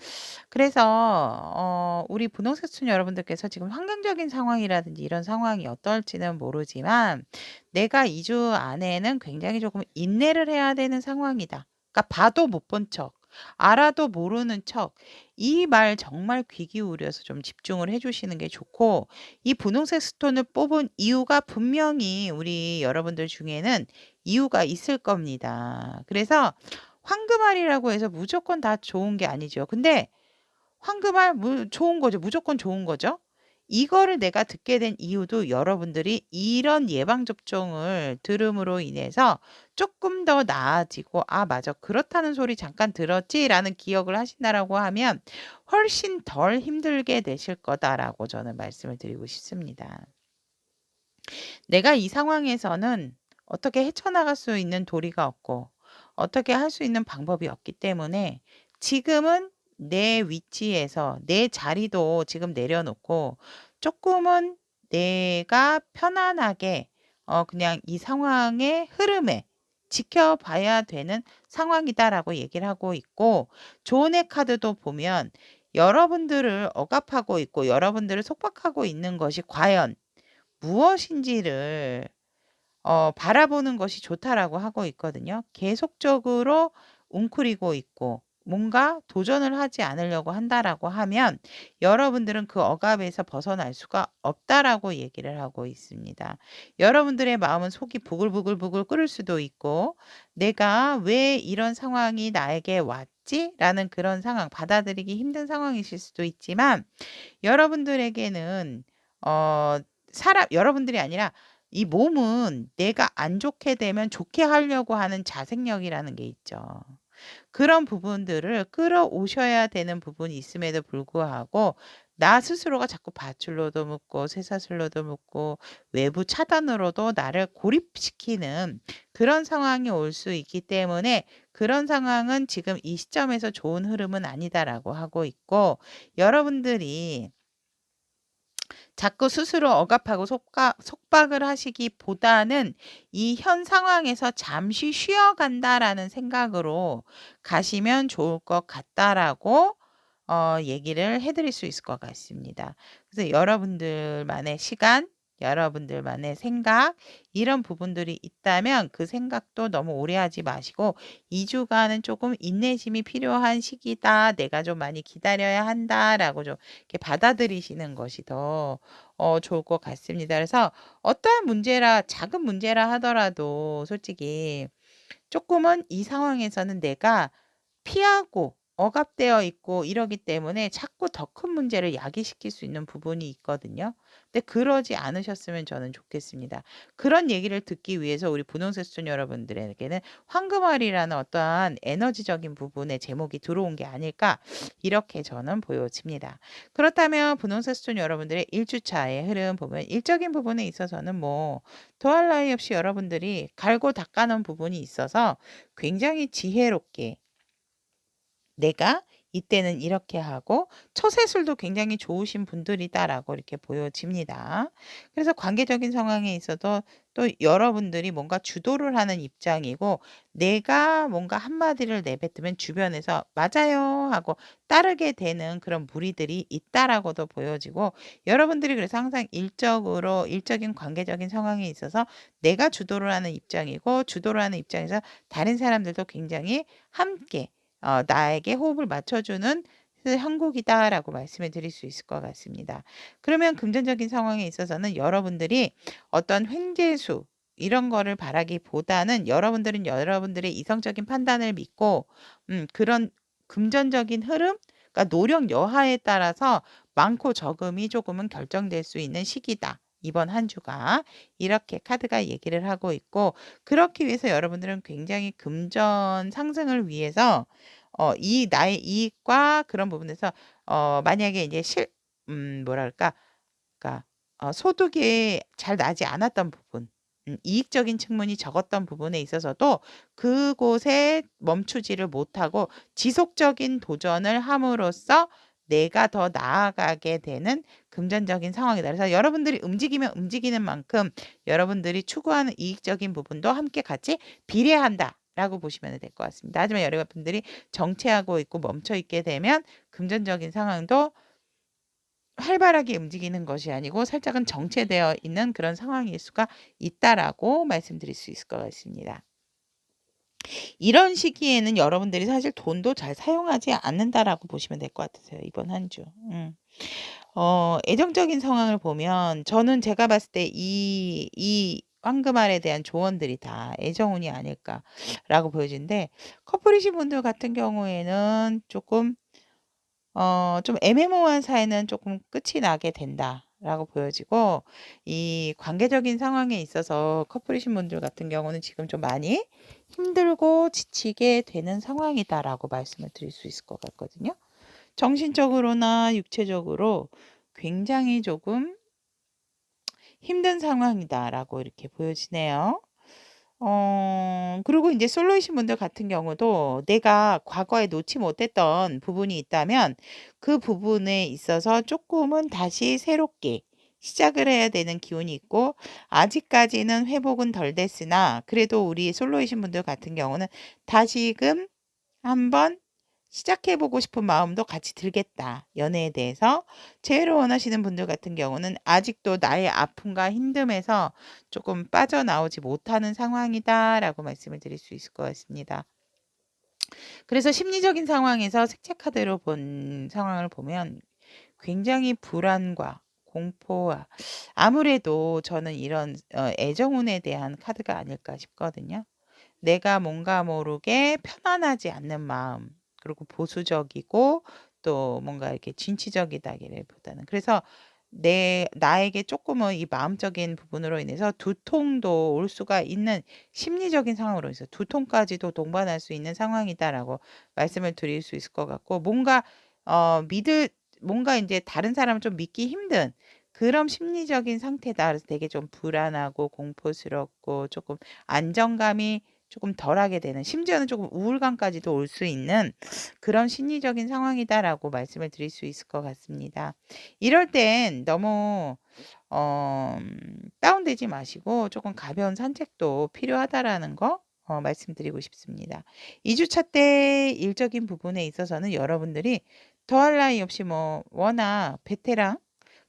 그래서 우리 분홍색 수녀 여러분들께서 지금 환경적인 상황이라든지 이런 상황이 어떨지는 모르지만 내가 2주 안에는 굉장히 조금 인내를 해야 되는 상황이다. 그러니까 봐도 못 본 척, 알아도 모르는 척, 이 말 정말 귀 기울여서 좀 집중을 해주시는 게 좋고 이 분홍색 스톤을 뽑은 이유가 분명히 우리 여러분들 중에는 이유가 있을 겁니다. 그래서 황금알이라고 해서 무조건 다 좋은 게 아니죠. 근데 황금알 좋은 거죠. 무조건 좋은 거죠. 이거를 내가 듣게 된 이유도 여러분들이 이런 예방 접종을 들음으로 인해서 조금 더 나아지고 '아 맞아. 그렇다는 소리 잠깐 들었지.'라는 기억을 하신다라고 하면 훨씬 덜 힘들게 되실 거다라고 저는 말씀을 드리고 싶습니다. 내가 이 상황에서는 어떻게 헤쳐나갈 수 있는 도리가 없고 어떻게 할 수 있는 방법이 없기 때문에 지금은 내 위치에서 내 자리도 지금 내려놓고 조금은 내가 편안하게 그냥 이 상황의 흐름에 지켜봐야 되는 상황이다라고 얘기를 하고 있고, 조언의 카드도 보면 여러분들을 억압하고 있고 여러분들을 속박하고 있는 것이 과연 무엇인지를 바라보는 것이 좋다라고 하고 있거든요. 계속적으로 웅크리고 있고 뭔가 도전을 하지 않으려고 한다라고 하면 여러분들은 그 억압에서 벗어날 수가 없다라고 얘기를 하고 있습니다. 여러분들의 마음은 속이 부글부글부글 끓을 수도 있고 '내가 왜 이런 상황이 나에게 왔지?' 라는 그런 상황, 받아들이기 힘든 상황이실 수도 있지만 여러분들에게는 어 사람 여러분들이 아니라 이 몸은 내가 안 좋게 되면 좋게 하려고 하는 자생력이라는 게 있죠. 그런 부분들을 끌어오셔야 되는 부분이 있음에도 불구하고 나 스스로가 자꾸 밧줄로도 묶고 쇠사슬로도 묶고 외부 차단으로도 나를 고립시키는 그런 상황이 올 수 있기 때문에 그런 상황은 지금 이 시점에서 좋은 흐름은 아니다라고 하고 있고, 여러분들이 자꾸 스스로 억압하고 속박을 하시기보다는 '이 현 상황에서 잠시 쉬어간다.'라는 생각으로 가시면 좋을 것 같다라고 얘기를 해 드릴 수 있을 것 같습니다. 그래서 여러분들만의 시간, 여러분들만의 생각, 이런 부분들이 있다면 그 생각도 너무 오래 하지 마시고 '이 주간은 조금 인내심이 필요한 시기다. 내가 좀 많이 기다려야 한다.'라고 좀 이렇게 받아들이시는 것이 더 좋을 것 같습니다. 그래서 어떠한 문제라 작은 문제라 하더라도 솔직히 조금은 이 상황에서는 내가 피하고 억압되어 있고 이러기 때문에 자꾸 더 큰 문제를 야기시킬 수 있는 부분이 있거든요. 근데 그러지 않으셨으면 저는 좋겠습니다. 그런 얘기를 듣기 위해서 우리 분홍색 수준 여러분들에게는 황금알이라는 어떠한 에너지적인 부분의 제목이 들어온 게 아닐까, 이렇게 저는 보여집니다. 그렇다면 분홍색 수준 여러분들의 1 주차의 흐름 보면 일적인 부분에 있어서는 뭐 더할 나위 없이 여러분들이 갈고 닦아 놓은 부분이 있어서 굉장히 지혜롭게 '내가 이때는 이렇게 하고' 처세술도 굉장히 좋으신 분들이다라고 이렇게 보여집니다. 그래서 관계적인 상황에 있어도 또 여러분들이 뭔가 주도를 하는 입장이고 내가 뭔가 한마디를 내뱉으면 주변에서 "맞아요." 하고 따르게 되는 그런 무리들이 있다라고도 보여지고, 여러분들이 그래서 항상 일적인 관계적인 상황에 있어서 내가 주도를 하는 입장이고 주도를 하는 입장에서 다른 사람들도 굉장히 함께 나에게 호흡을 맞춰주는 형국이다라고 말씀을 드릴 수 있을 것 같습니다. 그러면 금전적인 상황에 있어서는 여러분들이 어떤 횡재수 이런 거를 바라기보다는 여러분들은 여러분들의 이성적인 판단을 믿고 그런 금전적인 흐름, 그러니까 노력 여하에 따라서 많고 적음이 조금은 결정될 수 있는 시기다. 이번 한 주가 이렇게 카드가 얘기를 하고 있고, 그렇기 위해서 여러분들은 굉장히 금전 상승을 위해서 이 나의 이익과 그런 부분에서 만약에 이제 뭐랄까, 그러니까 소득이 잘 나지 않았던 부분, 이익적인 측면이 적었던 부분에 있어서도 그곳에 멈추지를 못하고 지속적인 도전을 함으로써 내가 더 나아가게 되는 금전적인 상황이다. 그래서 여러분들이 움직이면 움직이는 만큼 여러분들이 추구하는 이익적인 부분도 함께 같이 비례한다라고 보시면 될 것 같습니다. 하지만 여러분들이 정체하고 있고 멈춰 있게 되면 금전적인 상황도 활발하게 움직이는 것이 아니고 살짝은 정체되어 있는 그런 상황일 수가 있다라고 말씀드릴 수 있을 것 같습니다. 이런 시기에는 여러분들이 사실 돈도 잘 사용하지 않는다라고 보시면 될 것 같으세요, 이번 한 주. 애정적인 상황을 보면 저는 제가 봤을 때 이 황금알에 대한 조언들이 다 애정운이 아닐까라고 보여지는데, 커플이신 분들 같은 경우에는 조금 좀 애매모호한 사이는 조금 끝이 나게 된다. 라고 보여지고, 이 관계적인 상황에 있어서 커플이신 분들 같은 경우는 지금 좀 많이 힘들고 지치게 되는 상황이다라고 말씀을 드릴 수 있을 것 같거든요. 정신적으로나 육체적으로 굉장히 조금 힘든 상황이다라고 이렇게 보여지네요. 그리고 이제 솔로이신 분들 같은 경우도 내가 과거에 놓지 못했던 부분이 있다면 그 부분에 있어서 조금은 다시 새롭게 시작을 해야 되는 기운이 있고, 아직까지는 회복은 덜 됐으나 그래도 우리 솔로이신 분들 같은 경우는 다시금 한번 시작해 보고 싶은 마음도 같이 들겠다. 연애에 대해서. 재회를 원하시는 분들 같은 경우는 아직도 나의 아픔과 힘듦에서 조금 빠져나오지 못하는 상황이다라고 말씀을 드릴 수 있을 것 같습니다. 그래서 심리적인 상황에서 색채 카드로 본 상황을 보면 굉장히 불안과 공포와, 아무래도 저는 이런 애정운에 대한 카드가 아닐까 싶거든요. 내가 뭔가 모르게 편안하지 않는 마음, 그리고 보수적이고 또 뭔가 이렇게 진취적이다기보다는, 그래서 나에게 조금은 이 마음적인 부분으로 인해서 두통도 올 수가 있는, 심리적인 상황으로 해서 두통까지도 동반할 수 있는 상황이다라고 말씀을 드릴 수 있을 것 같고, 뭔가 뭔가 이제 다른 사람을 좀 믿기 힘든 그런 심리적인 상태다. 그래서 되게 좀 불안하고 공포스럽고 조금 안정감이 조금 덜하게 되는, 심지어는 조금 우울감까지도 올 수 있는 그런 심리적인 상황이다라고 말씀을 드릴 수 있을 것 같습니다. 이럴 땐 너무 다운되지 마시고 조금 가벼운 산책도 필요하다라는 거 말씀드리고 싶습니다. 2주차 때 일적인 부분에 있어서는 여러분들이 더할 나위 없이 뭐 워낙 베테랑,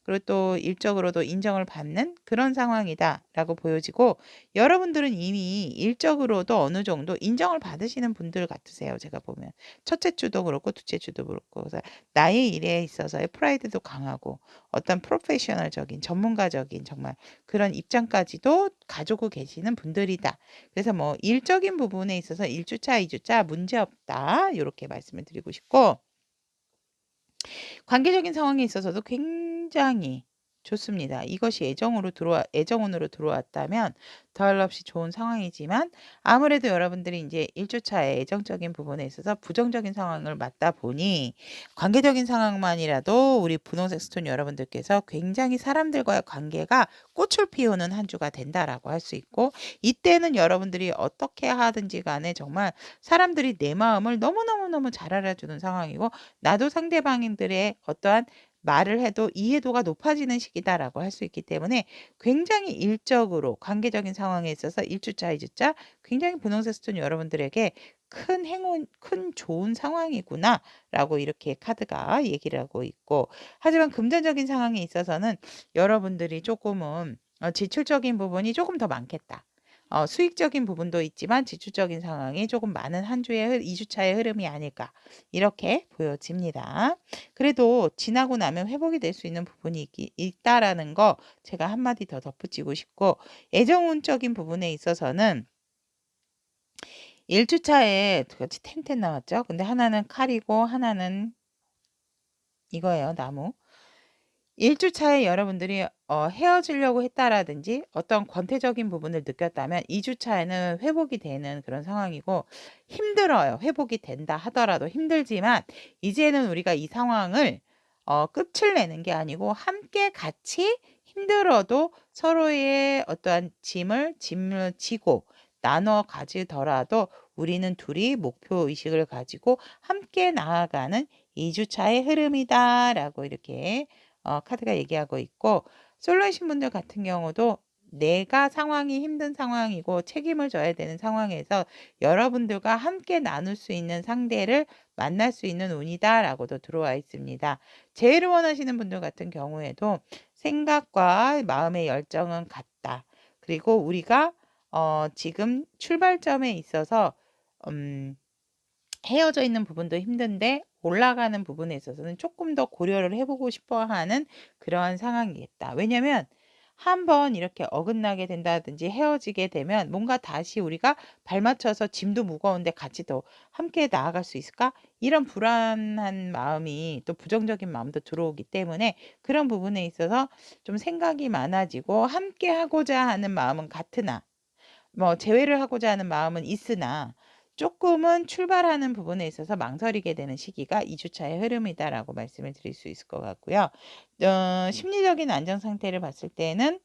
그리고 또 일적으로도 인정을 받는 그런 상황이다라고 보여지고, 여러분들은 이미 일적으로도 어느 정도 인정을 받으시는 분들 같으세요. 제가 보면 첫째 주도 그렇고 둘째 주도 그렇고, 그래서 나의 일에 있어서의 프라이드도 강하고 어떤 프로페셔널적인 전문가적인 정말 그런 입장까지도 가지고 계시는 분들이다. 그래서 뭐 일적인 부분에 있어서 1주차, 2주차 문제 없다, 이렇게 말씀을 드리고 싶고, 관계적인 상황에 있어서도 굉장히 좋습니다. 이것이 애정운으로 들어왔다면 더할 없이 좋은 상황이지만, 아무래도 여러분들이 이제 1주차에 애정적인 부분에 있어서 부정적인 상황을 맞다 보니 관계적인 상황만이라도 우리 분홍색 스톤 여러분들께서 굉장히 사람들과의 관계가 꽃을 피우는 한 주가 된다라고 할 수 있고, 이때는 여러분들이 어떻게 하든지 간에 정말 사람들이 내 마음을 너무너무너무 잘 알아주는 상황이고, 나도 상대방들의 어떠한 말을 해도 이해도가 높아지는 시기다라고 할 수 있기 때문에 굉장히 일적으로 관계적인 상황에 있어서 1주차, 2주차 굉장히 분홍색 스톤 여러분들에게 큰 행운, 큰 좋은 상황이구나라고 이렇게 카드가 얘기를 하고 있고, 하지만 금전적인 상황에 있어서는 여러분들이 조금은 지출적인 부분이 조금 더 많겠다. 수익적인 부분도 있지만 지출적인 상황이 조금 많은 한 주의 2주차의 흐름이 아닐까, 이렇게 보여집니다. 그래도 지나고 나면 회복이 될 수 있는 부분이 있다라는 거 제가 한마디 더 덧붙이고 싶고, 애정운적인 부분에 있어서는 1주차에 같이 템템 나왔죠. 근데 하나는 칼이고 하나는 이거예요, 나무. 1주차에 여러분들이 헤어지려고 했다라든지 어떤 권태적인 부분을 느꼈다면 2주차에는 회복이 되는 그런 상황이고, 힘들어요. 회복이 된다 하더라도 힘들지만 이제는 우리가 이 상황을 끝을 내는 게 아니고 함께 같이 힘들어도 서로의 어떠한 짐을 지고 나눠 가지더라도 우리는 둘이 목표 의식을 가지고 함께 나아가는 2주차의 흐름이다라고 이렇게 카드가 얘기하고 있고, 솔로이신 분들 같은 경우도 내가 상황이 힘든 상황이고 책임을 져야 되는 상황에서 여러분들과 함께 나눌 수 있는 상대를 만날 수 있는 운이다라고도 들어와 있습니다. 재회를 원하시는 분들 같은 경우에도 생각과 마음의 열정은 같다. 그리고 우리가 지금 출발점에 있어서 헤어져 있는 부분도 힘든데 올라가는 부분에 있어서는 조금 더 고려를 해보고 싶어 하는 그러한 상황이겠다. 왜냐면 한번 이렇게 어긋나게 된다든지 헤어지게 되면 뭔가 다시 우리가 발맞춰서 짐도 무거운데 같이 더 함께 나아갈 수 있을까? 이런 불안한 마음이 또 부정적인 마음도 들어오기 때문에 그런 부분에 있어서 좀 생각이 많아지고 함께 하고자 하는 마음은 같으나 뭐 재회를 하고자 하는 마음은 있으나 쪼끔은 출발하는 부분에 있어서 망설이게 되는 시기가 2 주차의 흐름이다라고 말씀을 드릴 수 있을 것 같고요. 심리적인 안정 상태를 봤을 때는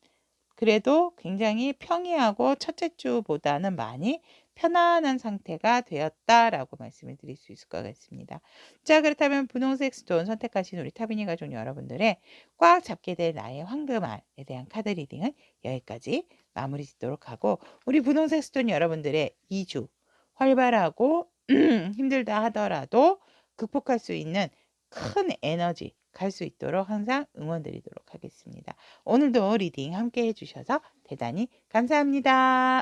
그래도 굉장히 평이하고 첫째 주보다는 많이 편안한 상태가 되었다라고 말씀을 드릴 수 있을 것 같습니다. 자, 그렇다면 분홍색 스톤 선택하신 우리 타비니 가족 여러분들의 꽉 잡게 될 나의 황금알에 대한 카드 리딩은 여기까지 마무리 짓도록 하고, 우리 분홍색 스톤 여러분들의 2주 활발하고 힘들다 하더라도 극복할 수 있는 큰 에너지 갈 수 있도록 항상 응원드리도록 하겠습니다. 오늘도 리딩 함께 해주셔서 대단히 감사합니다.